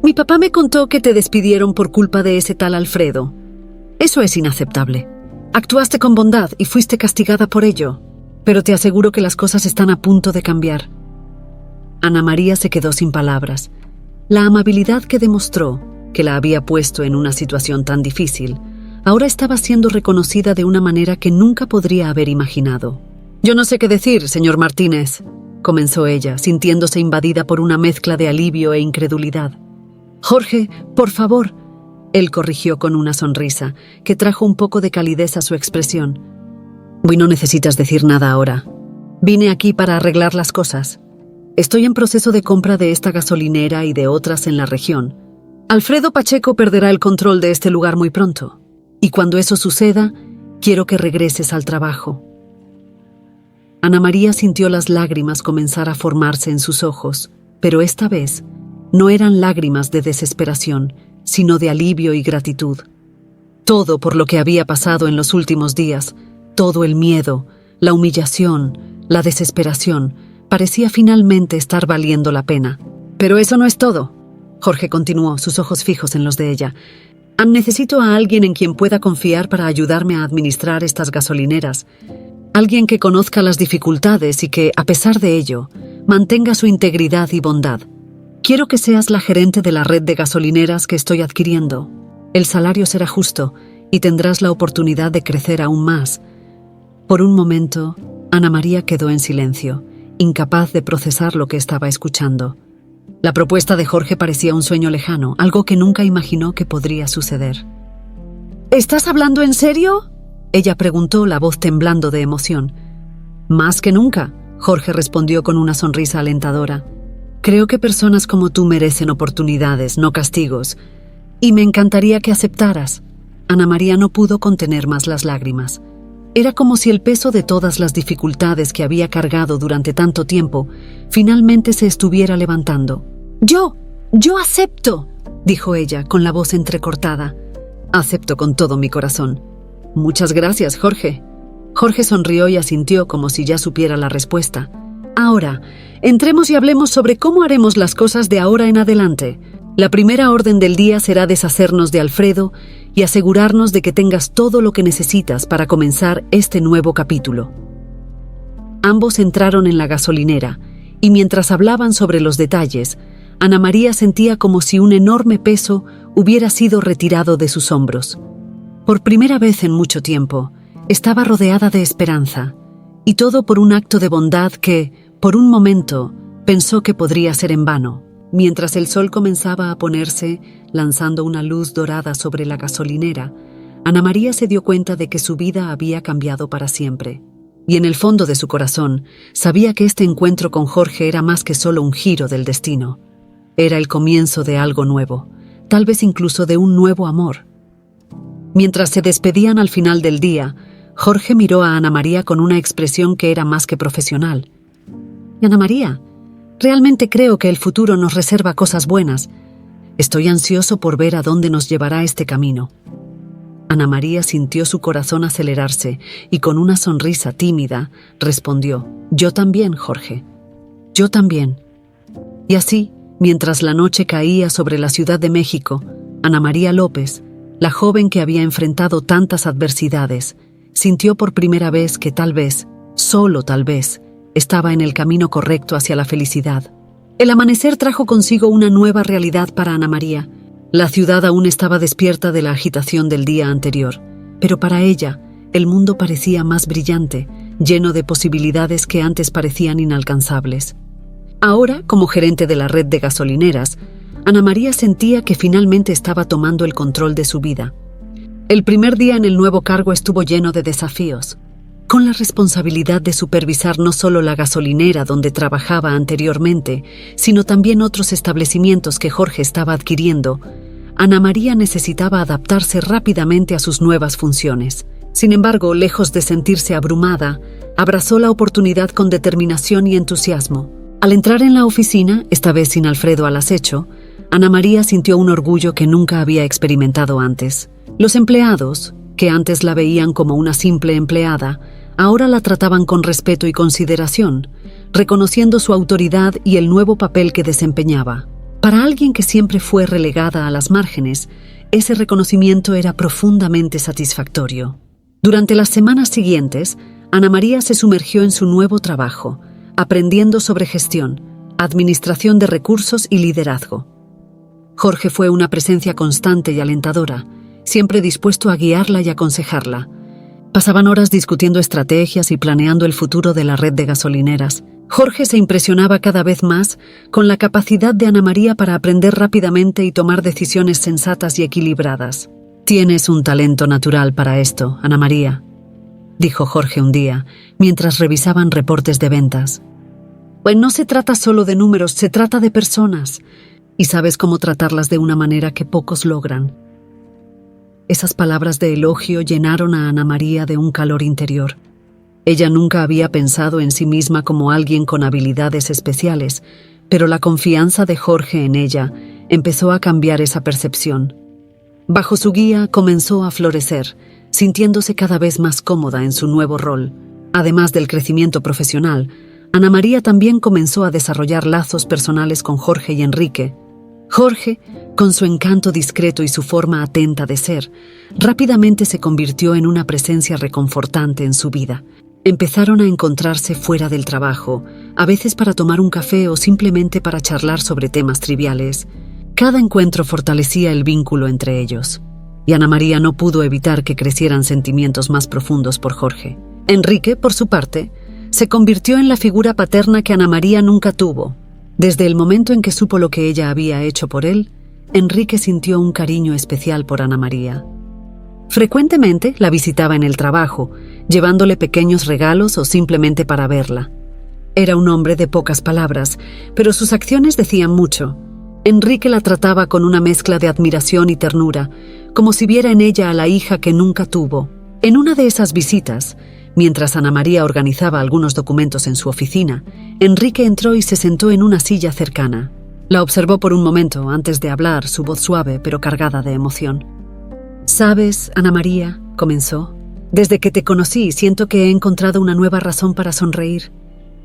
Mi papá me contó que te despidieron por culpa de ese tal Alfredo. Eso es inaceptable. Actuaste con bondad y fuiste castigada por ello, pero te aseguro que las cosas están a punto de cambiar. Ana María se quedó sin palabras. La amabilidad que demostró, que la había puesto en una situación tan difícil, ahora estaba siendo reconocida de una manera que nunca podría haber imaginado. Yo no sé qué decir, señor Martínez, comenzó ella, sintiéndose invadida por una mezcla de alivio e incredulidad. Jorge, por favor, él corrigió con una sonrisa, que trajo un poco de calidez a su expresión. No necesitas decir nada ahora. Vine aquí para arreglar las cosas. Estoy en proceso de compra de esta gasolinera y de otras en la región. Alfredo Pacheco perderá el control de este lugar muy pronto. Y cuando eso suceda, quiero que regreses al trabajo. Ana María sintió las lágrimas comenzar a formarse en sus ojos, pero esta vez no eran lágrimas de desesperación, sino de alivio y gratitud. Todo por lo que había pasado en los últimos días, todo el miedo, la humillación, la desesperación, parecía finalmente estar valiendo la pena. Pero eso no es todo, Jorge continuó, sus ojos fijos en los de ella. Necesito a alguien en quien pueda confiar para ayudarme a administrar estas gasolineras. Alguien que conozca las dificultades y que, a pesar de ello, mantenga su integridad y bondad. Quiero que seas la gerente de la red de gasolineras que estoy adquiriendo. El salario será justo y tendrás la oportunidad de crecer aún más. Por un momento, Ana María quedó en silencio, incapaz de procesar lo que estaba escuchando. La propuesta de Jorge parecía un sueño lejano, algo que nunca imaginó que podría suceder. ¿Estás hablando en serio?, ella preguntó, la voz temblando de emoción. Más que nunca, Jorge respondió con una sonrisa alentadora. Creo que personas como tú merecen oportunidades, no castigos, y me encantaría que aceptaras. Ana María no pudo contener más las lágrimas. Era como si el peso de todas las dificultades que había cargado durante tanto tiempo finalmente se estuviera levantando. Yo acepto, dijo ella con la voz entrecortada. Acepto con todo mi corazón. Muchas gracias, Jorge. Jorge sonrió y asintió como si ya supiera la respuesta. Ahora, entremos y hablemos sobre cómo haremos las cosas de ahora en adelante. La primera orden del día será deshacernos de Alfredo y asegurarnos de que tengas todo lo que necesitas para comenzar este nuevo capítulo. Ambos entraron en la gasolinera y mientras hablaban sobre los detalles, Ana María sentía como si un enorme peso hubiera sido retirado de sus hombros. Por primera vez en mucho tiempo, estaba rodeada de esperanza, y todo por un acto de bondad que, por un momento, pensó que podría ser en vano. Mientras el sol comenzaba a ponerse, lanzando una luz dorada sobre la gasolinera, Ana María se dio cuenta de que su vida había cambiado para siempre. Y en el fondo de su corazón, sabía que este encuentro con Jorge era más que solo un giro del destino. Era el comienzo de algo nuevo, tal vez incluso de un nuevo amor. Mientras se despedían al final del día, Jorge miró a Ana María con una expresión que era más que profesional. Ana María, realmente creo que el futuro nos reserva cosas buenas. Estoy ansioso por ver a dónde nos llevará este camino. Ana María sintió su corazón acelerarse y con una sonrisa tímida respondió: Yo también, Jorge. Yo también. Y así, mientras la noche caía sobre la Ciudad de México, Ana María López, la joven que había enfrentado tantas adversidades, sintió por primera vez que tal vez, solo tal vez, estaba en el camino correcto hacia la felicidad. El amanecer trajo consigo una nueva realidad para Ana María. La ciudad aún estaba despierta de la agitación del día anterior, pero para ella, el mundo parecía más brillante, lleno de posibilidades que antes parecían inalcanzables. Ahora, como gerente de la red de gasolineras, Ana María sentía que finalmente estaba tomando el control de su vida. El primer día en el nuevo cargo estuvo lleno de desafíos. Con la responsabilidad de supervisar no solo la gasolinera donde trabajaba anteriormente, sino también otros establecimientos que Jorge estaba adquiriendo, Ana María necesitaba adaptarse rápidamente a sus nuevas funciones. Sin embargo, lejos de sentirse abrumada, abrazó la oportunidad con determinación y entusiasmo. Al entrar en la oficina, esta vez sin Alfredo al acecho, Ana María sintió un orgullo que nunca había experimentado antes. Los empleados, que antes la veían como una simple empleada, ahora la trataban con respeto y consideración, reconociendo su autoridad y el nuevo papel que desempeñaba. Para alguien que siempre fue relegada a las márgenes, ese reconocimiento era profundamente satisfactorio. Durante las semanas siguientes, Ana María se sumergió en su nuevo trabajo, aprendiendo sobre gestión, administración de recursos y liderazgo. Jorge fue una presencia constante y alentadora, siempre dispuesto a guiarla y aconsejarla. Pasaban horas discutiendo estrategias y planeando el futuro de la red de gasolineras. Jorge se impresionaba cada vez más con la capacidad de Ana María para aprender rápidamente y tomar decisiones sensatas y equilibradas. «Tienes un talento natural para esto, Ana María», dijo Jorge un día, mientras revisaban reportes de ventas. «Pues no se trata solo de números, se trata de personas, y sabes cómo tratarlas de una manera que pocos logran». Esas palabras de elogio llenaron a Ana María de un calor interior. Ella nunca había pensado en sí misma como alguien con habilidades especiales, pero la confianza de Jorge en ella empezó a cambiar esa percepción. Bajo su guía comenzó a florecer, sintiéndose cada vez más cómoda en su nuevo rol. Además del crecimiento profesional, Ana María también comenzó a desarrollar lazos personales con Jorge y Enrique. Jorge, con su encanto discreto y su forma atenta de ser, rápidamente se convirtió en una presencia reconfortante en su vida. Empezaron a encontrarse fuera del trabajo, a veces para tomar un café o simplemente para charlar sobre temas triviales. Cada encuentro fortalecía el vínculo entre ellos, y Ana María no pudo evitar que crecieran sentimientos más profundos por Jorge. Enrique, por su parte, se convirtió en la figura paterna que Ana María nunca tuvo. Desde el momento en que supo lo que ella había hecho por él, Enrique sintió un cariño especial por Ana María. Frecuentemente la visitaba en el trabajo, llevándole pequeños regalos o simplemente para verla. Era un hombre de pocas palabras, pero sus acciones decían mucho. Enrique la trataba con una mezcla de admiración y ternura, como si viera en ella a la hija que nunca tuvo. En una de esas visitas, mientras Ana María organizaba algunos documentos en su oficina, Enrique entró y se sentó en una silla cercana. La observó por un momento antes de hablar, su voz suave pero cargada de emoción. «¿Sabes, Ana María?», comenzó. «Desde que te conocí siento que he encontrado una nueva razón para sonreír.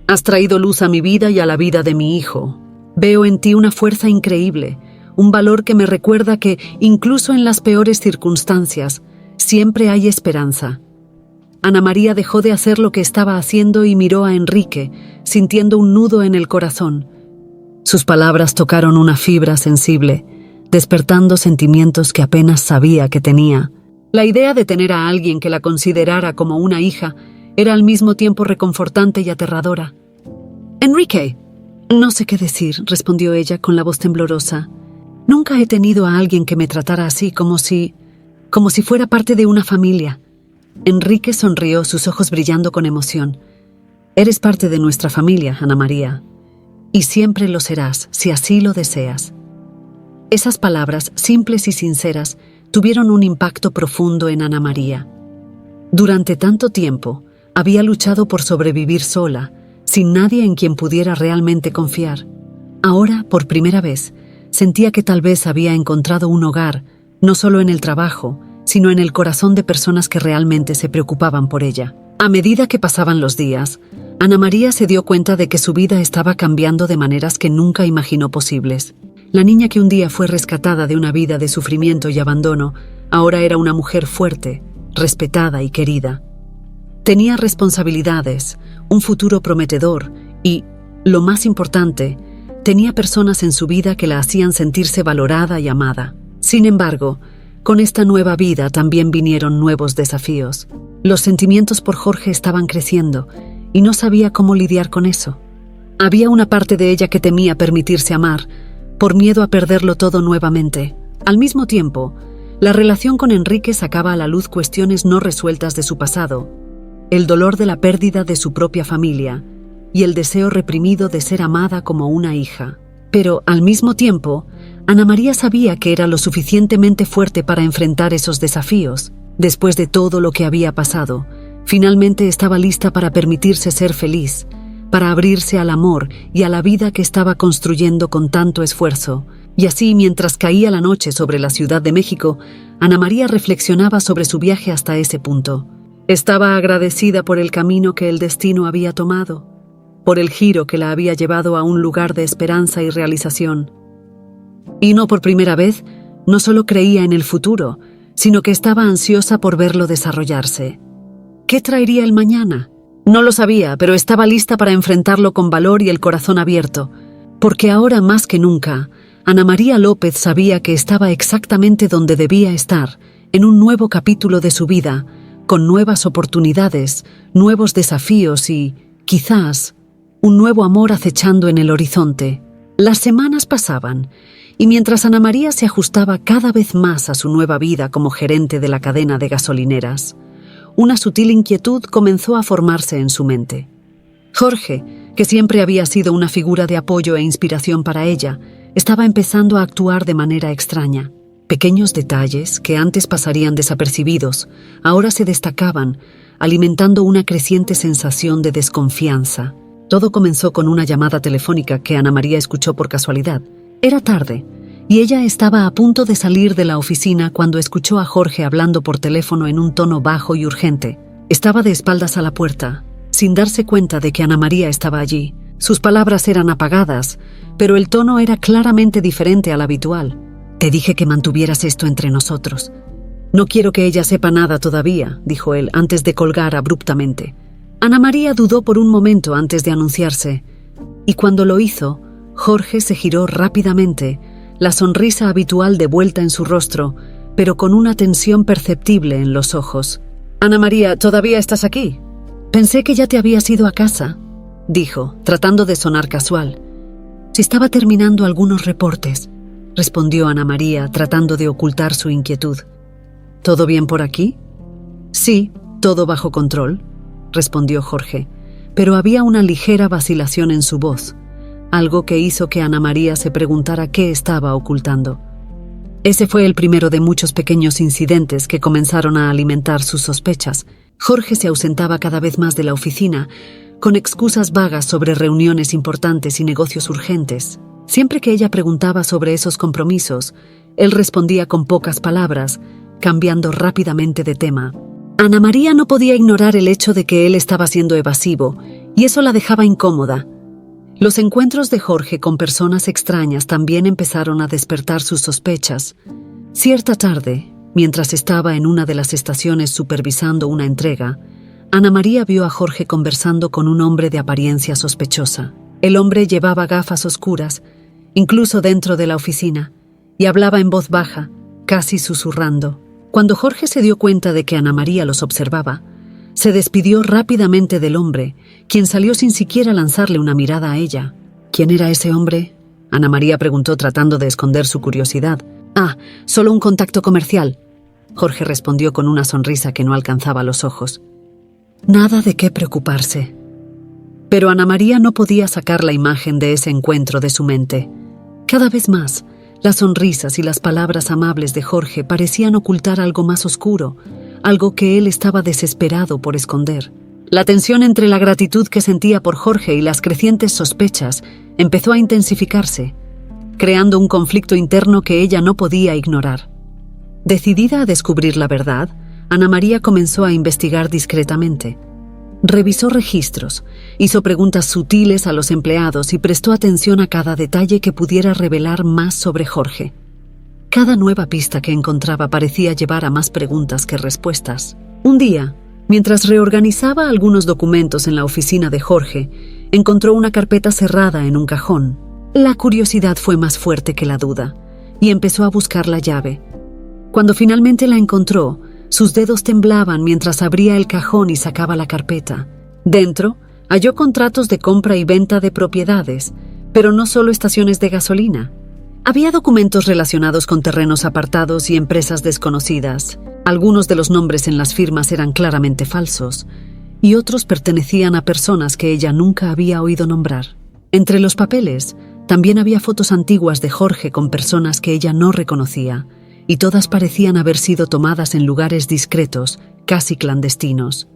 Has traído luz a mi vida y a la vida de mi hijo. Veo en ti una fuerza increíble, un valor que me recuerda que, incluso en las peores circunstancias, siempre hay esperanza». Ana María dejó de hacer lo que estaba haciendo y miró a Enrique, sintiendo un nudo en el corazón. Sus palabras tocaron una fibra sensible, despertando sentimientos que apenas sabía que tenía. La idea de tener a alguien que la considerara como una hija era al mismo tiempo reconfortante y aterradora. «Enrique». «No sé qué decir», respondió ella con la voz temblorosa. «Nunca he tenido a alguien que me tratara así, como si fuera parte de una familia». Enrique sonrió, sus ojos brillando con emoción. «Eres parte de nuestra familia, Ana María, y siempre lo serás, si así lo deseas». Esas palabras, simples y sinceras, tuvieron un impacto profundo en Ana María. Durante tanto tiempo, había luchado por sobrevivir sola, sin nadie en quien pudiera realmente confiar. Ahora, por primera vez, sentía que tal vez había encontrado un hogar, no solo en el trabajo, sino en el corazón de personas que realmente se preocupaban por ella. A medida que pasaban los días, Ana María se dio cuenta de que su vida estaba cambiando de maneras que nunca imaginó posibles. La niña que un día fue rescatada de una vida de sufrimiento y abandono, ahora era una mujer fuerte, respetada y querida. Tenía responsabilidades, un futuro prometedor y, lo más importante, tenía personas en su vida que la hacían sentirse valorada y amada. Sin embargo, con esta nueva vida también vinieron nuevos desafíos. Los sentimientos por Jorge estaban creciendo y no sabía cómo lidiar con eso. Había una parte de ella que temía permitirse amar, por miedo a perderlo todo nuevamente. Al mismo tiempo, la relación con Enrique sacaba a la luz cuestiones no resueltas de su pasado, el dolor de la pérdida de su propia familia y el deseo reprimido de ser amada como una hija. Pero, al mismo tiempo, Ana María sabía que era lo suficientemente fuerte para enfrentar esos desafíos. Después de todo lo que había pasado, finalmente estaba lista para permitirse ser feliz, para abrirse al amor y a la vida que estaba construyendo con tanto esfuerzo. Y así, mientras caía la noche sobre la Ciudad de México, Ana María reflexionaba sobre su viaje hasta ese punto. Estaba agradecida por el camino que el destino había tomado, por el giro que la había llevado a un lugar de esperanza y realización. Y no por primera vez, no solo creía en el futuro, sino que estaba ansiosa por verlo desarrollarse. ¿Qué traería el mañana? No lo sabía, pero estaba lista para enfrentarlo con valor y el corazón abierto, porque ahora más que nunca, Ana María López sabía que estaba exactamente donde debía estar, en un nuevo capítulo de su vida, con nuevas oportunidades, nuevos desafíos y, quizás, un nuevo amor acechando en el horizonte. Las semanas pasaban, y mientras Ana María se ajustaba cada vez más a su nueva vida como gerente de la cadena de gasolineras, una sutil inquietud comenzó a formarse en su mente. Jorge, que siempre había sido una figura de apoyo e inspiración para ella, estaba empezando a actuar de manera extraña. Pequeños detalles que antes pasarían desapercibidos, ahora se destacaban, alimentando una creciente sensación de desconfianza. Todo comenzó con una llamada telefónica que Ana María escuchó por casualidad. Era tarde, y ella estaba a punto de salir de la oficina cuando escuchó a Jorge hablando por teléfono en un tono bajo y urgente. Estaba de espaldas a la puerta, sin darse cuenta de que Ana María estaba allí. Sus palabras eran apagadas, pero el tono era claramente diferente al habitual. «Te dije que mantuvieras esto entre nosotros. No quiero que ella sepa nada todavía», dijo él, antes de colgar abruptamente. Ana María dudó por un momento antes de anunciarse, y cuando lo hizo, Jorge se giró rápidamente, la sonrisa habitual de vuelta en su rostro, pero con una tensión perceptible en los ojos. «Ana María, ¿todavía estás aquí? Pensé que ya te habías ido a casa», dijo, tratando de sonar casual. «Si estaba terminando algunos reportes», respondió Ana María, tratando de ocultar su inquietud. «¿Todo bien por aquí?» «Sí, todo bajo control», respondió Jorge, pero había una ligera vacilación en su voz, algo que hizo que Ana María se preguntara qué estaba ocultando. Ese fue el primero de muchos pequeños incidentes que comenzaron a alimentar sus sospechas. Jorge se ausentaba cada vez más de la oficina, con excusas vagas sobre reuniones importantes y negocios urgentes. Siempre que ella preguntaba sobre esos compromisos, él respondía con pocas palabras, cambiando rápidamente de tema. Ana María no podía ignorar el hecho de que él estaba siendo evasivo, y eso la dejaba incómoda. Los encuentros de Jorge con personas extrañas también empezaron a despertar sus sospechas. Cierta tarde, mientras estaba en una de las estaciones supervisando una entrega, Ana María vio a Jorge conversando con un hombre de apariencia sospechosa. El hombre llevaba gafas oscuras, incluso dentro de la oficina, y hablaba en voz baja, casi susurrando. Cuando Jorge se dio cuenta de que Ana María los observaba, se despidió rápidamente del hombre, quien salió sin siquiera lanzarle una mirada a ella. ¿Quién era ese hombre?, Ana María preguntó tratando de esconder su curiosidad. «Ah, solo un contacto comercial», Jorge respondió con una sonrisa que no alcanzaba los ojos. Nada de qué preocuparse. Pero Ana María no podía sacar la imagen de ese encuentro de su mente. Cada vez más, las sonrisas y las palabras amables de Jorge parecían ocultar algo más oscuro, algo que él estaba desesperado por esconder. La tensión entre la gratitud que sentía por Jorge y las crecientes sospechas empezó a intensificarse, creando un conflicto interno que ella no podía ignorar. Decidida a descubrir la verdad, Ana María comenzó a investigar discretamente. Revisó registros, hizo preguntas sutiles a los empleados y prestó atención a cada detalle que pudiera revelar más sobre Jorge. Cada nueva pista que encontraba parecía llevar a más preguntas que respuestas. Un día, mientras reorganizaba algunos documentos en la oficina de Jorge, encontró una carpeta cerrada en un cajón. La curiosidad fue más fuerte que la duda, y empezó a buscar la llave. Cuando finalmente la encontró, sus dedos temblaban mientras abría el cajón y sacaba la carpeta. Dentro, halló contratos de compra y venta de propiedades, pero no solo estaciones de gasolina. Había documentos relacionados con terrenos apartados y empresas desconocidas. Algunos de los nombres en las firmas eran claramente falsos, y otros pertenecían a personas que ella nunca había oído nombrar. Entre los papeles, también había fotos antiguas de Jorge con personas que ella no reconocía, y todas parecían haber sido tomadas en lugares discretos, casi clandestinos.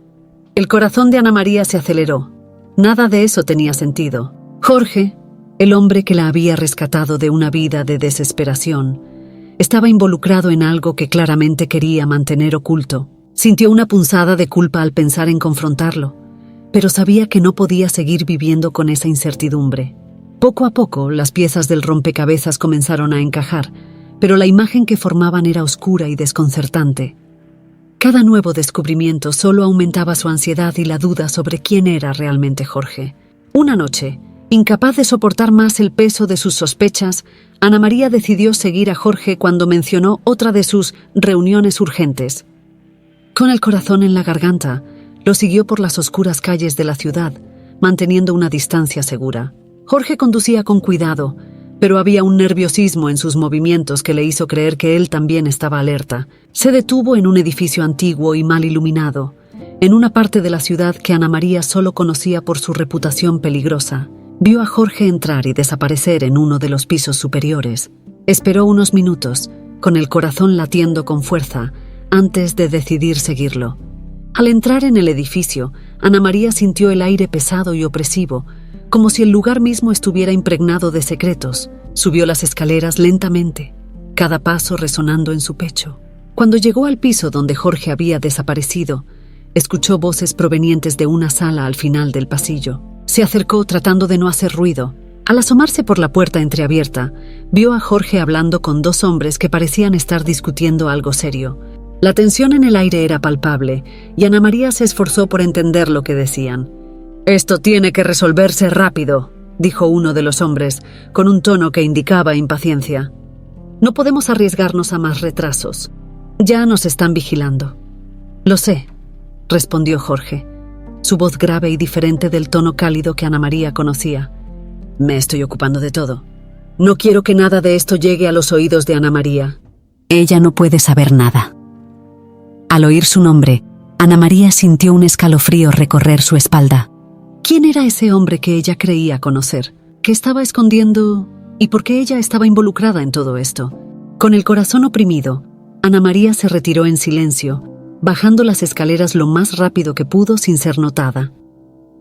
El corazón de Ana María se aceleró. Nada de eso tenía sentido. Jorge, el hombre que la había rescatado de una vida de desesperación, estaba involucrado en algo que claramente quería mantener oculto. Sintió una punzada de culpa al pensar en confrontarlo, pero sabía que no podía seguir viviendo con esa incertidumbre. Poco a poco, las piezas del rompecabezas comenzaron a encajar, pero la imagen que formaban era oscura y desconcertante. Cada nuevo descubrimiento solo aumentaba su ansiedad y la duda sobre quién era realmente Jorge. Una noche, incapaz de soportar más el peso de sus sospechas, Ana María decidió seguir a Jorge cuando mencionó otra de sus reuniones urgentes. Con el corazón en la garganta, lo siguió por las oscuras calles de la ciudad, manteniendo una distancia segura. Jorge conducía con cuidado, pero había un nerviosismo en sus movimientos que le hizo creer que él también estaba alerta. Se detuvo en un edificio antiguo y mal iluminado, en una parte de la ciudad que Ana María solo conocía por su reputación peligrosa. Vio a Jorge entrar y desaparecer en uno de los pisos superiores. Esperó unos minutos, con el corazón latiendo con fuerza, antes de decidir seguirlo. Al entrar en el edificio, Ana María sintió el aire pesado y opresivo, como si el lugar mismo estuviera impregnado de secretos. Subió las escaleras lentamente, cada paso resonando en su pecho. Cuando llegó al piso donde Jorge había desaparecido, escuchó voces provenientes de una sala al final del pasillo. Se acercó tratando de no hacer ruido. Al asomarse por la puerta entreabierta, vio a Jorge hablando con dos hombres que parecían estar discutiendo algo serio. La tensión en el aire era palpable, y Ana María se esforzó por entender lo que decían. «Esto tiene que resolverse rápido», dijo uno de los hombres, con un tono que indicaba impaciencia. «No podemos arriesgarnos a más retrasos. Ya nos están vigilando». «Lo sé», respondió Jorge, su voz grave y diferente del tono cálido que Ana María conocía. «Me estoy ocupando de todo. No quiero que nada de esto llegue a los oídos de Ana María». Ella no puede saber nada. Al oír su nombre, Ana María sintió un escalofrío recorrer su espalda. ¿Quién era ese hombre que ella creía conocer? ¿Qué estaba escondiendo? ¿Y por qué ella estaba involucrada en todo esto? Con el corazón oprimido, Ana María se retiró en silencio, bajando las escaleras lo más rápido que pudo sin ser notada.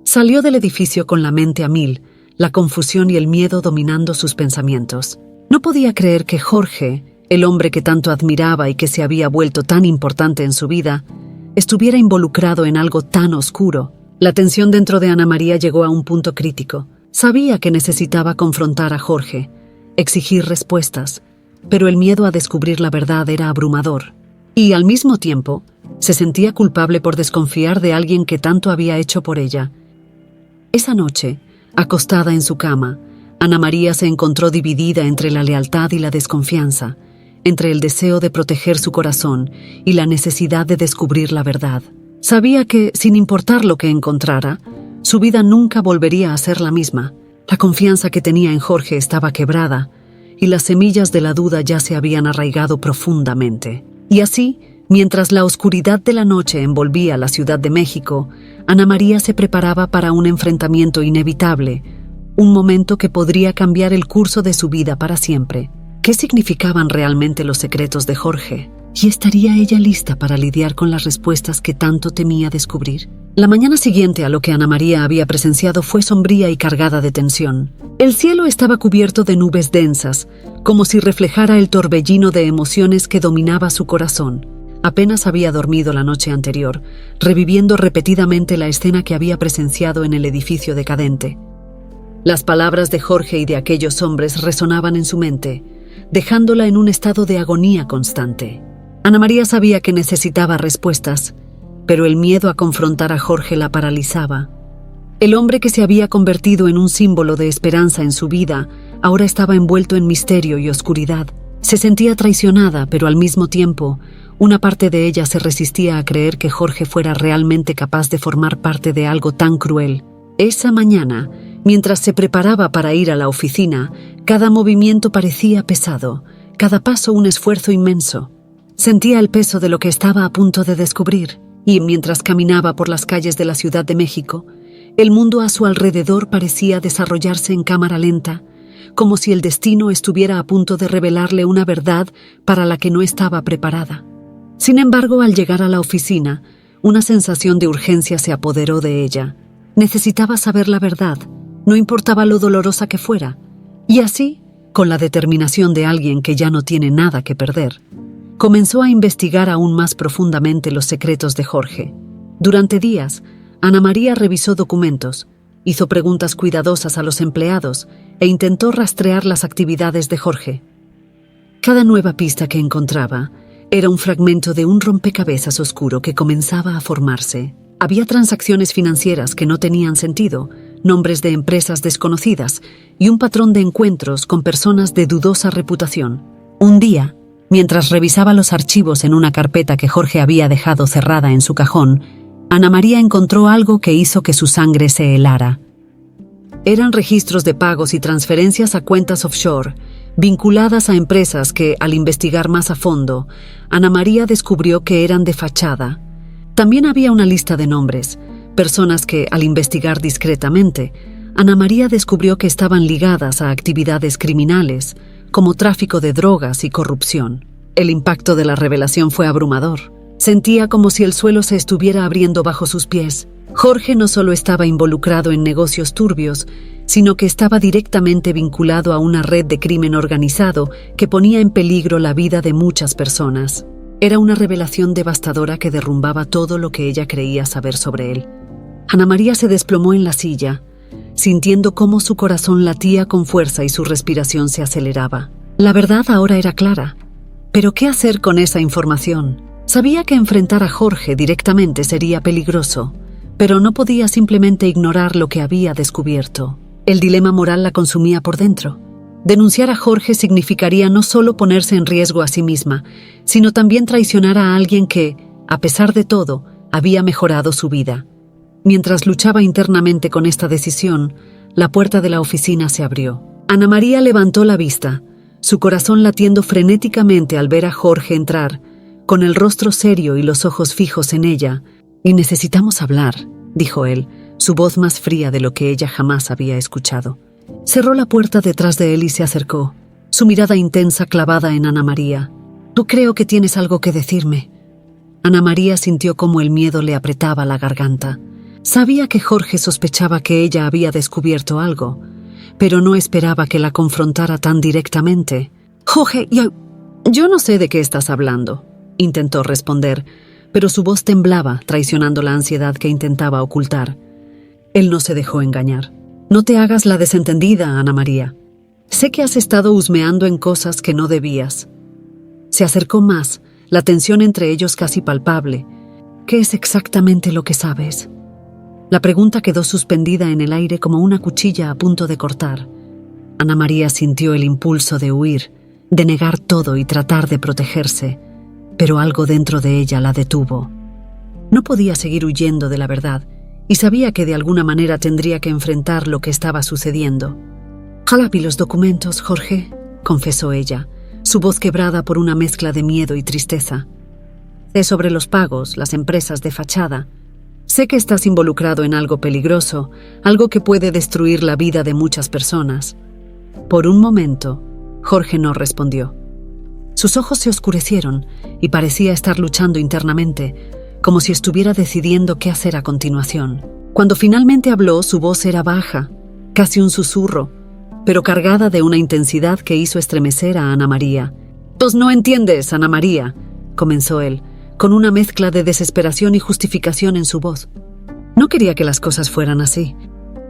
Salió del edificio con la mente a mil, la confusión y el miedo dominando sus pensamientos. No podía creer que Jorge, el hombre que tanto admiraba y que se había vuelto tan importante en su vida, estuviera involucrado en algo tan oscuro. La tensión dentro de Ana María llegó a un punto crítico. Sabía que necesitaba confrontar a Jorge, exigir respuestas, pero el miedo a descubrir la verdad era abrumador. Y, al mismo tiempo, se sentía culpable por desconfiar de alguien que tanto había hecho por ella. Esa noche, acostada en su cama, Ana María se encontró dividida entre la lealtad y la desconfianza, entre el deseo de proteger su corazón y la necesidad de descubrir la verdad. Sabía que, sin importar lo que encontrara, su vida nunca volvería a ser la misma. La confianza que tenía en Jorge estaba quebrada, y las semillas de la duda ya se habían arraigado profundamente. Y así, mientras la oscuridad de la noche envolvía la Ciudad de México, Ana María se preparaba para un enfrentamiento inevitable, un momento que podría cambiar el curso de su vida para siempre. ¿Qué significaban realmente los secretos de Jorge? ¿Y estaría ella lista para lidiar con las respuestas que tanto temía descubrir? La mañana siguiente a lo que Ana María había presenciado fue sombría y cargada de tensión. El cielo estaba cubierto de nubes densas, como si reflejara el torbellino de emociones que dominaba su corazón. Apenas había dormido la noche anterior, reviviendo repetidamente la escena que había presenciado en el edificio decadente. Las palabras de Jorge y de aquellos hombres resonaban en su mente, dejándola en un estado de agonía constante. Ana María sabía que necesitaba respuestas, pero el miedo a confrontar a Jorge la paralizaba. El hombre que se había convertido en un símbolo de esperanza en su vida ahora estaba envuelto en misterio y oscuridad. Se sentía traicionada, pero al mismo tiempo, una parte de ella se resistía a creer que Jorge fuera realmente capaz de formar parte de algo tan cruel. Esa mañana, mientras se preparaba para ir a la oficina, cada movimiento parecía pesado, cada paso un esfuerzo inmenso. Sentía el peso de lo que estaba a punto de descubrir, y mientras caminaba por las calles de la Ciudad de México, el mundo a su alrededor parecía desarrollarse en cámara lenta, como si el destino estuviera a punto de revelarle una verdad para la que no estaba preparada. Sin embargo, al llegar a la oficina, una sensación de urgencia se apoderó de ella. Necesitaba saber la verdad, no importaba lo dolorosa que fuera. Y así, con la determinación de alguien que ya no tiene nada que perder, comenzó a investigar aún más profundamente los secretos de Jorge. Durante días, Ana María revisó documentos, hizo preguntas cuidadosas a los empleados e intentó rastrear las actividades de Jorge. Cada nueva pista que encontraba era un fragmento de un rompecabezas oscuro que comenzaba a formarse. Había transacciones financieras que no tenían sentido, nombres de empresas desconocidas y un patrón de encuentros con personas de dudosa reputación. Un día, mientras revisaba los archivos en una carpeta que Jorge había dejado cerrada en su cajón, Ana María encontró algo que hizo que su sangre se helara. Eran registros de pagos y transferencias a cuentas offshore, vinculadas a empresas que, al investigar más a fondo, Ana María descubrió que eran de fachada. También había una lista de nombres, personas que, al investigar discretamente, Ana María descubrió que estaban ligadas a actividades criminales, como tráfico de drogas y corrupción. El impacto de la revelación fue abrumador. Sentía como si el suelo se estuviera abriendo bajo sus pies. Jorge no solo estaba involucrado en negocios turbios, sino que estaba directamente vinculado a una red de crimen organizado que ponía en peligro la vida de muchas personas. Era una revelación devastadora que derrumbaba todo lo que ella creía saber sobre él. Ana María se desplomó en la silla, sintiendo cómo su corazón latía con fuerza y su respiración se aceleraba. La verdad ahora era clara. ¿Pero qué hacer con esa información? Sabía que enfrentar a Jorge directamente sería peligroso, pero no podía simplemente ignorar lo que había descubierto. El dilema moral la consumía por dentro. Denunciar a Jorge significaría no solo ponerse en riesgo a sí misma, sino también traicionar a alguien que, a pesar de todo, había mejorado su vida. Mientras luchaba internamente con esta decisión, la puerta de la oficina se abrió. Ana María levantó la vista, su corazón latiendo frenéticamente al ver a Jorge entrar, con el rostro serio y los ojos fijos en ella. «Y necesitamos hablar», dijo él, su voz más fría de lo que ella jamás había escuchado. Cerró la puerta detrás de él y se acercó, su mirada intensa clavada en Ana María. «No creo que tienes algo que decirme». Ana María sintió cómo el miedo le apretaba la garganta. Sabía que Jorge sospechaba que ella había descubierto algo, pero no esperaba que la confrontara tan directamente. «Jorge, yo no sé de qué estás hablando», intentó responder, pero su voz temblaba, traicionando la ansiedad que intentaba ocultar. Él no se dejó engañar. «No te hagas la desentendida, Ana María. Sé que has estado husmeando en cosas que no debías». Se acercó más, la tensión entre ellos casi palpable. «¿Qué es exactamente lo que sabes?». La pregunta quedó suspendida en el aire como una cuchilla a punto de cortar. Ana María sintió el impulso de huir, de negar todo y tratar de protegerse, pero algo dentro de ella la detuvo. No podía seguir huyendo de la verdad, y sabía que de alguna manera tendría que enfrentar lo que estaba sucediendo. «Ojalá vi los documentos, Jorge», confesó ella, su voz quebrada por una mezcla de miedo y tristeza. «Sé sobre los pagos, las empresas de fachada. Sé que estás involucrado en algo peligroso, algo que puede destruir la vida de muchas personas». Por un momento, Jorge no respondió. Sus ojos se oscurecieron y parecía estar luchando internamente, como si estuviera decidiendo qué hacer a continuación. Cuando finalmente habló, su voz era baja, casi un susurro, pero cargada de una intensidad que hizo estremecer a Ana María. «Pues no entiendes, Ana María», comenzó él, con una mezcla de desesperación y justificación en su voz. «No quería que las cosas fueran así,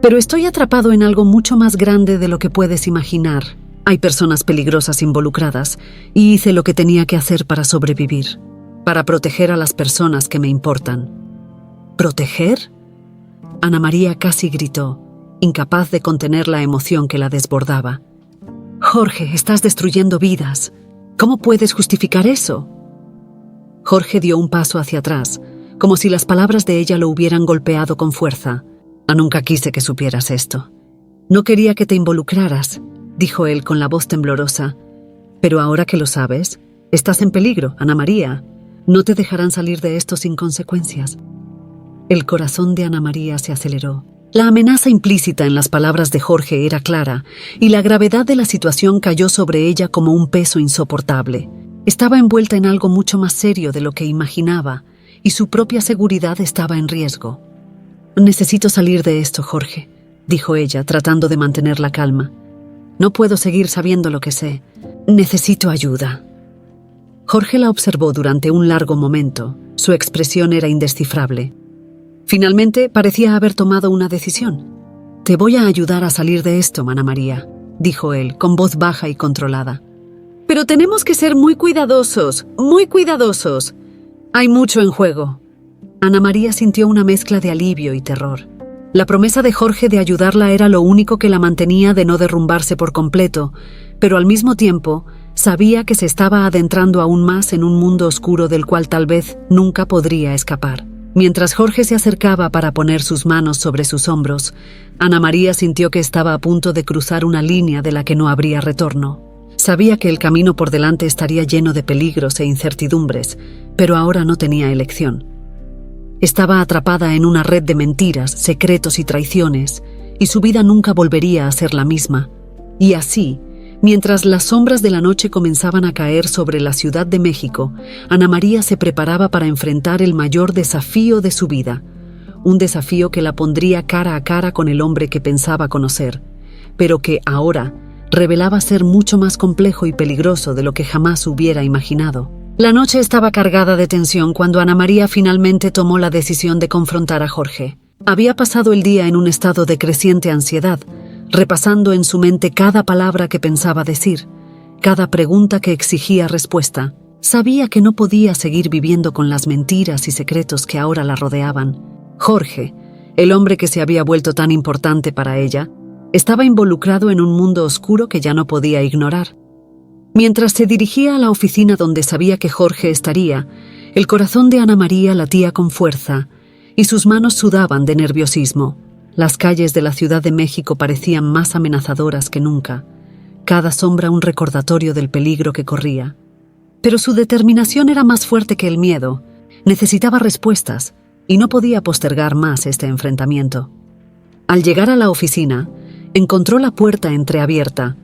pero estoy atrapado en algo mucho más grande de lo que puedes imaginar. Hay personas peligrosas involucradas y hice lo que tenía que hacer para sobrevivir, para proteger a las personas que me importan». «¿Proteger?». Ana María casi gritó, incapaz de contener la emoción que la desbordaba. «Jorge, estás destruyendo vidas. ¿Cómo puedes justificar eso?». Jorge dio un paso hacia atrás, como si las palabras de ella lo hubieran golpeado con fuerza. «Nunca quise que supieras esto. No quería que te involucraras», dijo él con la voz temblorosa. «Pero ahora que lo sabes, estás en peligro, Ana María. No te dejarán salir de esto sin consecuencias». El corazón de Ana María se aceleró. La amenaza implícita en las palabras de Jorge era clara, y la gravedad de la situación cayó sobre ella como un peso insoportable. Estaba envuelta en algo mucho más serio de lo que imaginaba, y su propia seguridad estaba en riesgo. «Necesito salir de esto, Jorge», dijo ella, tratando de mantener la calma. «No puedo seguir sabiendo lo que sé. Necesito ayuda». Jorge la observó durante un largo momento. Su expresión era indescifrable. Finalmente, parecía haber tomado una decisión. «Te voy a ayudar a salir de esto, Ana María», dijo él, con voz baja y controlada. «Pero tenemos que ser muy cuidadosos, muy cuidadosos. Hay mucho en juego». Ana María sintió una mezcla de alivio y terror. La promesa de Jorge de ayudarla era lo único que la mantenía de no derrumbarse por completo, pero al mismo tiempo sabía que se estaba adentrando aún más en un mundo oscuro del cual tal vez nunca podría escapar. Mientras Jorge se acercaba para poner sus manos sobre sus hombros, Ana María sintió que estaba a punto de cruzar una línea de la que no habría retorno. Sabía que el camino por delante estaría lleno de peligros e incertidumbres, pero ahora no tenía elección. Estaba atrapada en una red de mentiras, secretos y traiciones, y su vida nunca volvería a ser la misma. Y así, mientras las sombras de la noche comenzaban a caer sobre la Ciudad de México, Ana María se preparaba para enfrentar el mayor desafío de su vida, un desafío que la pondría cara a cara con el hombre que pensaba conocer. pero que ahora revelaba ser mucho más complejo y peligroso de lo que jamás hubiera imaginado. La noche estaba cargada de tensión cuando Ana María finalmente tomó la decisión de confrontar a Jorge. Había pasado el día en un estado de creciente ansiedad, repasando en su mente cada palabra que pensaba decir, cada pregunta que exigía respuesta. Sabía que no podía seguir viviendo con las mentiras y secretos que ahora la rodeaban. Jorge, el hombre que se había vuelto tan importante para ella, estaba involucrado en un mundo oscuro que ya no podía ignorar. Mientras se dirigía a la oficina donde sabía que Jorge estaría, el corazón de Ana María latía con fuerza y sus manos sudaban de nerviosismo. Las calles de la Ciudad de México parecían más amenazadoras que nunca, cada sombra un recordatorio del peligro que corría. Pero su determinación era más fuerte que el miedo. Necesitaba respuestas y no podía postergar más este enfrentamiento. Al llegar a la oficina, encontró la puerta entreabierta,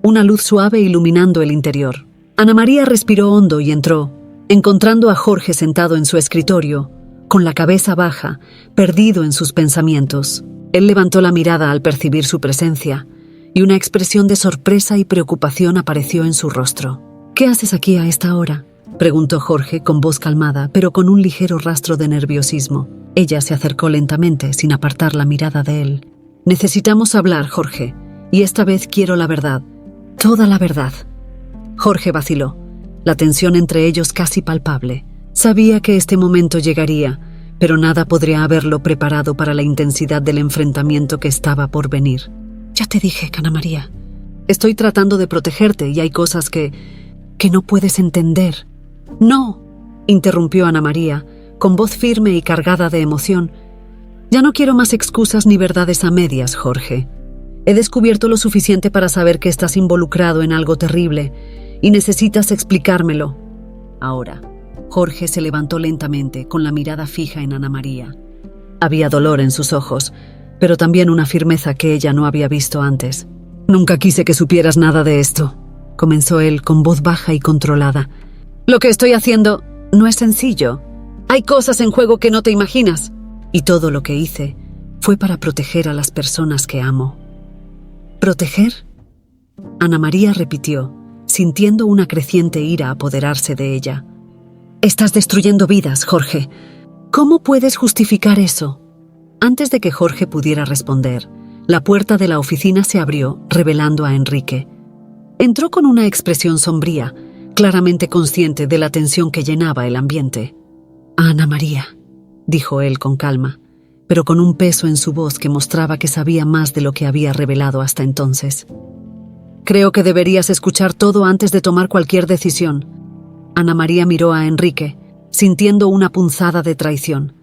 una luz suave iluminando el interior. Ana María respiró hondo y entró, encontrando a Jorge sentado en su escritorio, con la cabeza baja, perdido en sus pensamientos. Él levantó la mirada al percibir su presencia, y una expresión de sorpresa y preocupación apareció en su rostro. «¿Qué haces aquí a esta hora?», preguntó Jorge con voz calmada, pero con un ligero rastro de nerviosismo. Ella se acercó lentamente, sin apartar la mirada de él. «Necesitamos hablar, Jorge, y esta vez quiero la verdad, toda la verdad». Jorge vaciló, la tensión entre ellos casi palpable. Sabía que este momento llegaría, pero nada podría haberlo preparado para la intensidad del enfrentamiento que estaba por venir. «Ya te dije, Ana María, estoy tratando de protegerte y hay cosas que no puedes entender». «No», interrumpió Ana María, con voz firme y cargada de emoción. «Ya no quiero más excusas ni verdades a medias, Jorge. He descubierto lo suficiente para saber que estás involucrado en algo terrible y necesitas explicármelo. Ahora». Jorge se levantó lentamente, con la mirada fija en Ana María. Había dolor en sus ojos, pero también una firmeza que ella no había visto antes. «Nunca quise que supieras nada de esto», comenzó él con voz baja y controlada. «Lo que estoy haciendo no es sencillo. Hay cosas en juego que no te imaginas. Y todo lo que hice fue para proteger a las personas que amo». «¿Proteger?», Ana María repitió, sintiendo una creciente ira apoderarse de ella. «Estás destruyendo vidas, Jorge. ¿Cómo puedes justificar eso?». Antes de que Jorge pudiera responder, la puerta de la oficina se abrió, revelando a Enrique. Entró con una expresión sombría, claramente consciente de la tensión que llenaba el ambiente. «Ana María», dijo él con calma, pero con un peso en su voz que mostraba que sabía más de lo que había revelado hasta entonces. «Creo que deberías escuchar todo antes de tomar cualquier decisión». Ana María miró a Enrique, sintiendo una punzada de traición.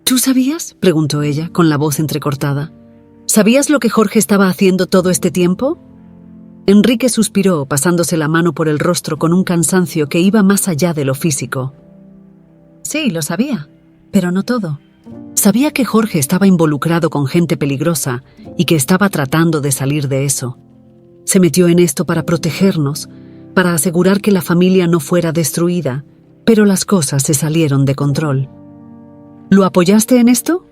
«¿Tú sabías?», preguntó ella, con la voz entrecortada. «¿Sabías lo que Jorge estaba haciendo todo este tiempo?». Enrique suspiró, pasándose la mano por el rostro con un cansancio que iba más allá de lo físico. «Sí, lo sabía, pero no todo. Sabía que Jorge estaba involucrado con gente peligrosa y que estaba tratando de salir de eso. Se metió en esto para protegernos, para asegurar que la familia no fuera destruida, pero las cosas se salieron de control». «¿Lo apoyaste en esto?»,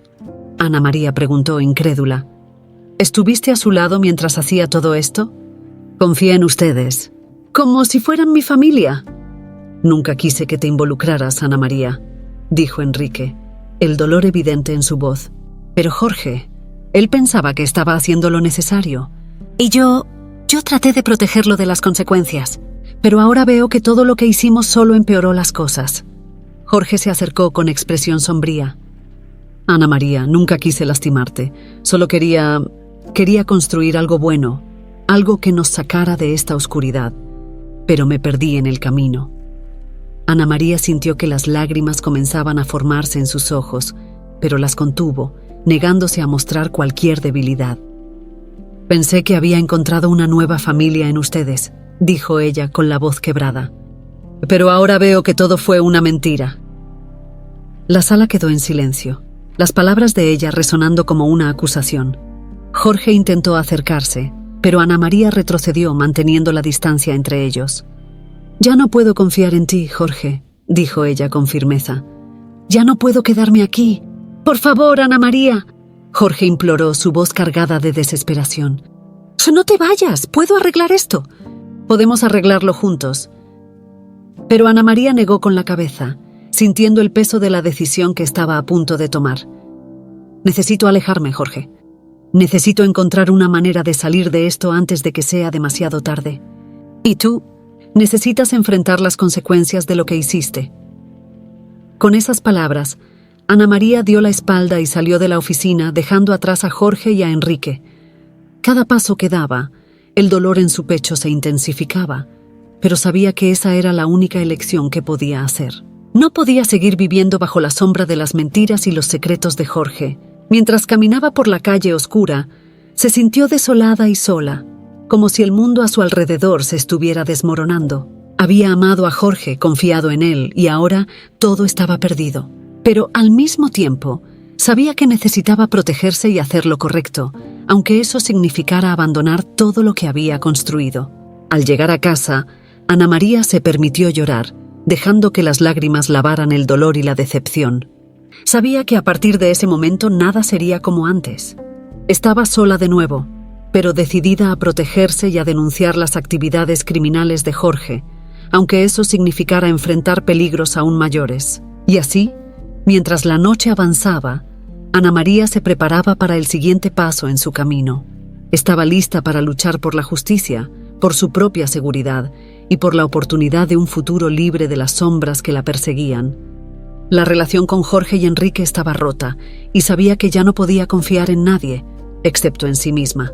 Ana María preguntó incrédula. «¿Estuviste a su lado mientras hacía todo esto?». «Confía en ustedes, como si fueran mi familia». «Nunca quise que te involucraras, Ana María», dijo Enrique, el dolor evidente en su voz. «Pero Jorge, él pensaba que estaba haciendo lo necesario. Y yo traté de protegerlo de las consecuencias, pero ahora veo que todo lo que hicimos solo empeoró las cosas». Jorge se acercó con expresión sombría. «Ana María, nunca quise lastimarte. Solo quería construir algo bueno, algo que nos sacara de esta oscuridad. Pero me perdí en el camino». Ana María sintió que las lágrimas comenzaban a formarse en sus ojos, pero las contuvo, negándose a mostrar cualquier debilidad. «Pensé que había encontrado una nueva familia en ustedes», dijo ella con la voz quebrada. «Pero ahora veo que todo fue una mentira». La sala quedó en silencio, las palabras de ella resonando como una acusación. Jorge intentó acercarse, pero Ana María retrocedió manteniendo la distancia entre ellos. «Ya no puedo confiar en ti, Jorge», dijo ella con firmeza. «Ya no puedo quedarme aquí. Por favor, Ana María». Jorge imploró, su voz cargada de desesperación. no te vayas, puedo arreglar esto. Podemos arreglarlo juntos. Pero Ana María negó con la cabeza, sintiendo el peso de la decisión que estaba a punto de tomar. Necesito alejarme, Jorge. Necesito encontrar una manera de salir de esto antes de que sea demasiado tarde. Y tú, necesitas enfrentar las consecuencias de lo que hiciste. Con esas palabras, Ana María dio la espalda y salió de la oficina, dejando atrás a Jorge y a Enrique. Cada paso que daba, el dolor en su pecho se intensificaba, pero sabía que esa era la única elección que podía hacer. No podía seguir viviendo bajo la sombra de las mentiras y los secretos de Jorge. Mientras caminaba por la calle oscura, se sintió desolada y sola, como si el mundo a su alrededor se estuviera desmoronando. Había amado a Jorge, confiado en él, y ahora todo estaba perdido. Pero al mismo tiempo, sabía que necesitaba protegerse y hacer lo correcto, aunque eso significara abandonar todo lo que había construido. Al llegar a casa, Ana María se permitió llorar, dejando que las lágrimas lavaran el dolor y la decepción. Sabía que a partir de ese momento nada sería como antes. Estaba sola de nuevo, pero decidida a protegerse y a denunciar las actividades criminales de Jorge, aunque eso significara enfrentar peligros aún mayores. Y así, mientras la noche avanzaba, Ana María se preparaba para el siguiente paso en su camino. Estaba lista para luchar por la justicia, por su propia seguridad y por la oportunidad de un futuro libre de las sombras que la perseguían. La relación con Jorge y Enrique estaba rota y sabía que ya no podía confiar en nadie, excepto en sí misma.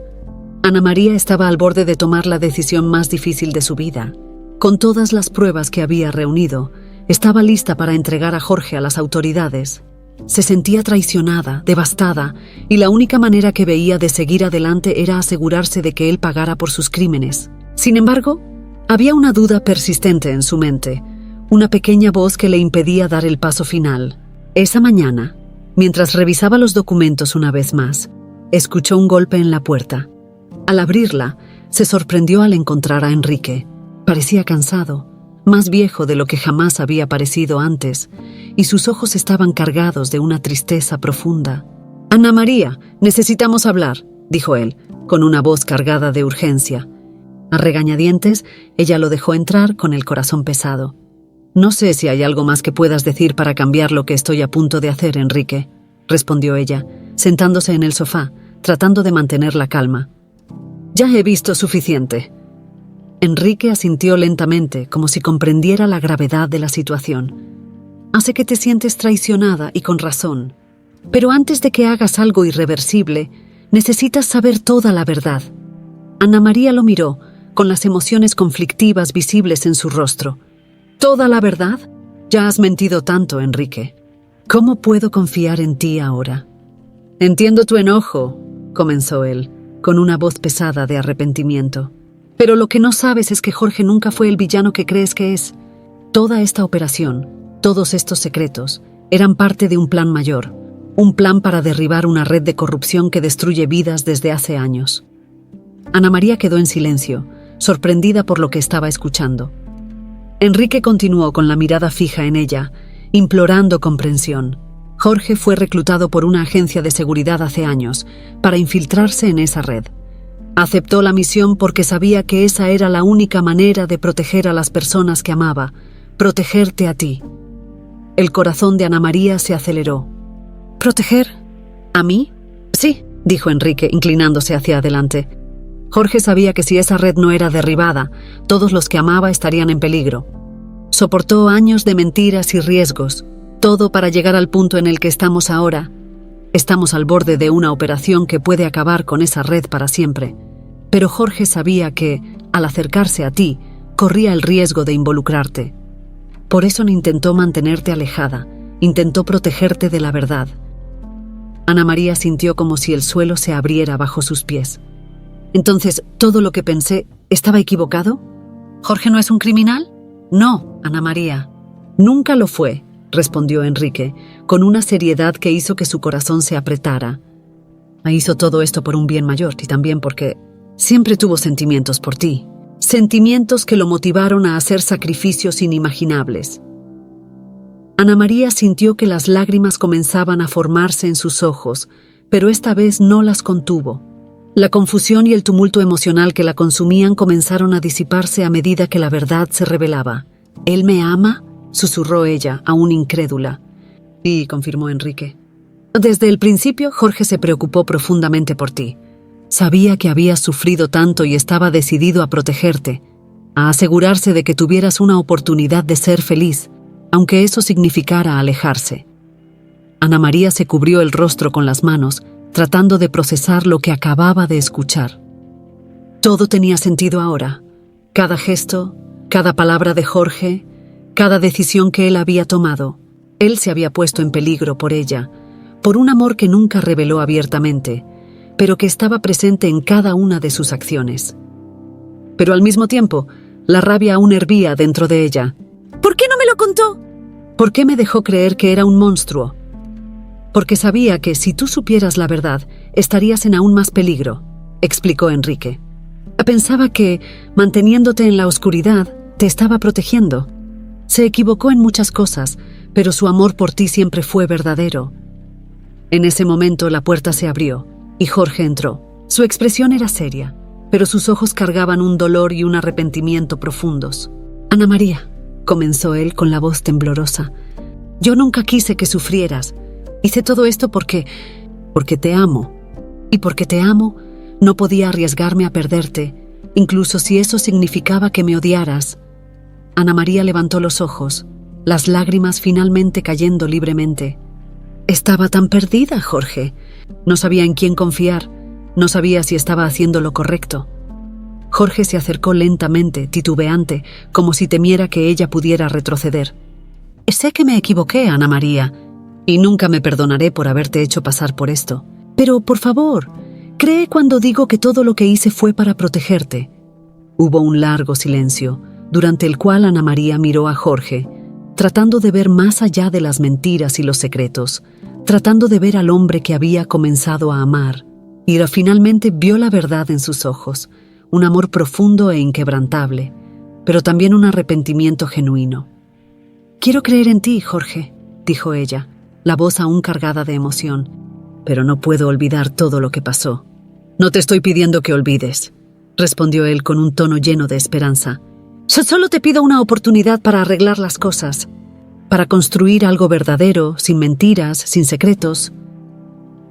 Ana María estaba al borde de tomar la decisión más difícil de su vida. Con todas las pruebas que había reunido, estaba lista para entregar a Jorge a las autoridades. Se sentía traicionada, devastada, y la única manera que veía de seguir adelante era asegurarse de que él pagara por sus crímenes. Sin embargo, había una duda persistente en su mente, una pequeña voz que le impedía dar el paso final. Esa mañana, mientras revisaba los documentos una vez más, escuchó un golpe en la puerta. Al abrirla, se sorprendió al encontrar a Enrique. Parecía cansado, más viejo de lo que jamás había parecido antes, y sus ojos estaban cargados de una tristeza profunda. «Ana María, necesitamos hablar», dijo él, con una voz cargada de urgencia. A regañadientes, ella lo dejó entrar con el corazón pesado. «No sé si hay algo más que puedas decir para cambiar lo que estoy a punto de hacer, Enrique», respondió ella, sentándose en el sofá, tratando de mantener la calma. «Ya he visto suficiente». Enrique asintió lentamente, como si comprendiera la gravedad de la situación. «Hace que te sientes traicionada y con razón. Pero antes de que hagas algo irreversible, necesitas saber toda la verdad». Ana María lo miró, con las emociones conflictivas visibles en su rostro. «¿Toda la verdad? Ya has mentido tanto, Enrique. ¿Cómo puedo confiar en ti ahora?» «Entiendo tu enojo», comenzó él, con una voz pesada de arrepentimiento. «Pero lo que no sabes es que Jorge nunca fue el villano que crees que es. Toda esta operación, todos estos secretos, eran parte de un plan mayor, un plan para derribar una red de corrupción que destruye vidas desde hace años». Ana María quedó en silencio, sorprendida por lo que estaba escuchando. Enrique continuó con la mirada fija en ella, implorando comprensión. Jorge fue reclutado por una agencia de seguridad hace años para infiltrarse en esa red. Aceptó la misión porque sabía que esa era la única manera de proteger a las personas que amaba, protegerte a ti. El corazón de Ana María se aceleró. ¿Proteger? ¿A mí? Sí, dijo Enrique, inclinándose hacia adelante. Jorge sabía que si esa red no era derribada, todos los que amaba estarían en peligro. Soportó años de mentiras y riesgos, todo para llegar al punto en el que estamos ahora. Estamos al borde de una operación que puede acabar con esa red para siempre. Pero Jorge sabía que, al acercarse a ti, corría el riesgo de involucrarte. Por eso no intentó mantenerte alejada, intentó protegerte de la verdad. Ana María sintió como si el suelo se abriera bajo sus pies. Entonces, ¿todo lo que pensé estaba equivocado? ¿Jorge no es un criminal? No, Ana María. Nunca lo fue, respondió Enrique, con una seriedad que hizo que su corazón se apretara. Hizo todo esto por un bien mayor y también porque siempre tuvo sentimientos por ti. Sentimientos que lo motivaron a hacer sacrificios inimaginables. Ana María sintió que las lágrimas comenzaban a formarse en sus ojos, pero esta vez no las contuvo. La confusión y el tumulto emocional que la consumían comenzaron a disiparse a medida que la verdad se revelaba. «¿Él me ama?», susurró ella, aún incrédula. «Sí», confirmó Enrique. «Desde el principio, Jorge se preocupó profundamente por ti. Sabía que habías sufrido tanto y estaba decidido a protegerte, a asegurarse de que tuvieras una oportunidad de ser feliz, aunque eso significara alejarse». Ana María se cubrió el rostro con las manos, tratando de procesar lo que acababa de escuchar. Todo tenía sentido ahora. Cada gesto, cada palabra de Jorge, cada decisión que él había tomado. Él se había puesto en peligro por ella, por un amor que nunca reveló abiertamente, pero que estaba presente en cada una de sus acciones. Pero al mismo tiempo, la rabia aún hervía dentro de ella. ¿Por qué no me lo contó? ¿Por qué me dejó creer que era un monstruo? Porque sabía que si tú supieras la verdad, estarías en aún más peligro, explicó Enrique. Pensaba que, manteniéndote en la oscuridad, te estaba protegiendo. Se equivocó en muchas cosas, pero su amor por ti siempre fue verdadero. En ese momento la puerta se abrió y Jorge entró. Su expresión era seria, pero sus ojos cargaban un dolor y un arrepentimiento profundos. «Ana María», comenzó él con la voz temblorosa, «yo nunca quise que sufrieras. Hice todo esto porque te amo. Y porque te amo, no podía arriesgarme a perderte, incluso si eso significaba que me odiaras». Ana María levantó los ojos, las lágrimas finalmente cayendo libremente. Estaba tan perdida, Jorge. No sabía en quién confiar, no sabía si estaba haciendo lo correcto. Jorge se acercó lentamente, titubeante, como si temiera que ella pudiera retroceder. «Sé que me equivoqué, Ana María, y nunca me perdonaré por haberte hecho pasar por esto. Pero, por favor, cree cuando digo que todo lo que hice fue para protegerte». Hubo un largo silencio, durante el cual Ana María miró a Jorge, tratando de ver más allá de las mentiras y los secretos, tratando de ver al hombre que había comenzado a amar, y finalmente vio la verdad en sus ojos, un amor profundo e inquebrantable, pero también un arrepentimiento genuino. «Quiero creer en ti, Jorge», dijo ella, la voz aún cargada de emoción, «pero no puedo olvidar todo lo que pasó». «No te estoy pidiendo que olvides», respondió él con un tono lleno de esperanza. «Solo te pido una oportunidad para arreglar las cosas, para construir algo verdadero, sin mentiras, sin secretos».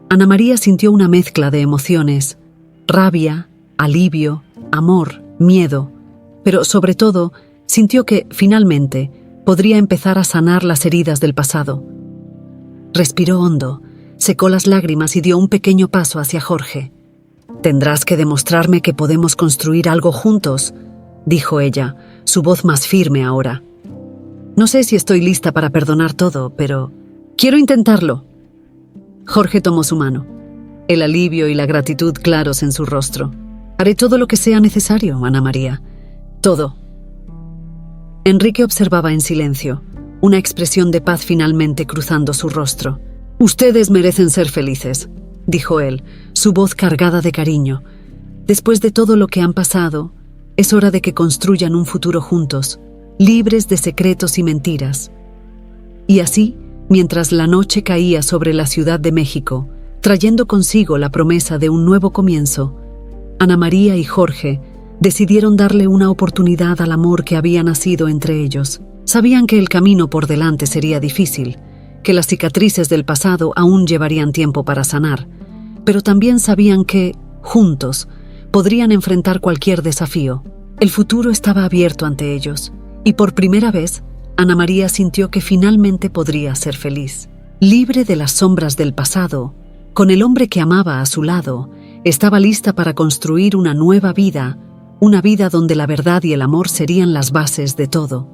Ana María sintió una mezcla de emociones, rabia, alivio, amor, miedo, pero sobre todo sintió que, finalmente, podría empezar a sanar las heridas del pasado. Respiró hondo, secó las lágrimas y dio un pequeño paso hacia Jorge. «Tendrás que demostrarme que podemos construir algo juntos», dijo ella, su voz más firme ahora. «No sé si estoy lista para perdonar todo, pero quiero intentarlo». Jorge tomó su mano, el alivio y la gratitud claros en su rostro. «Haré todo lo que sea necesario, Ana María. Todo». Enrique observaba en silencio, una expresión de paz finalmente cruzando su rostro. «Ustedes merecen ser felices», dijo él, su voz cargada de cariño. «Después de todo lo que han pasado, es hora de que construyan un futuro juntos, libres de secretos y mentiras». Y así, mientras la noche caía sobre la Ciudad de México, trayendo consigo la promesa de un nuevo comienzo, Ana María y Jorge decidieron darle una oportunidad al amor que había nacido entre ellos. Sabían que el camino por delante sería difícil, que las cicatrices del pasado aún llevarían tiempo para sanar, pero también sabían que, juntos, podrían enfrentar cualquier desafío. El futuro estaba abierto ante ellos, y por primera vez, Ana María sintió que finalmente podría ser feliz. Libre de las sombras del pasado, con el hombre que amaba a su lado, estaba lista para construir una nueva vida, una vida donde la verdad y el amor serían las bases de todo.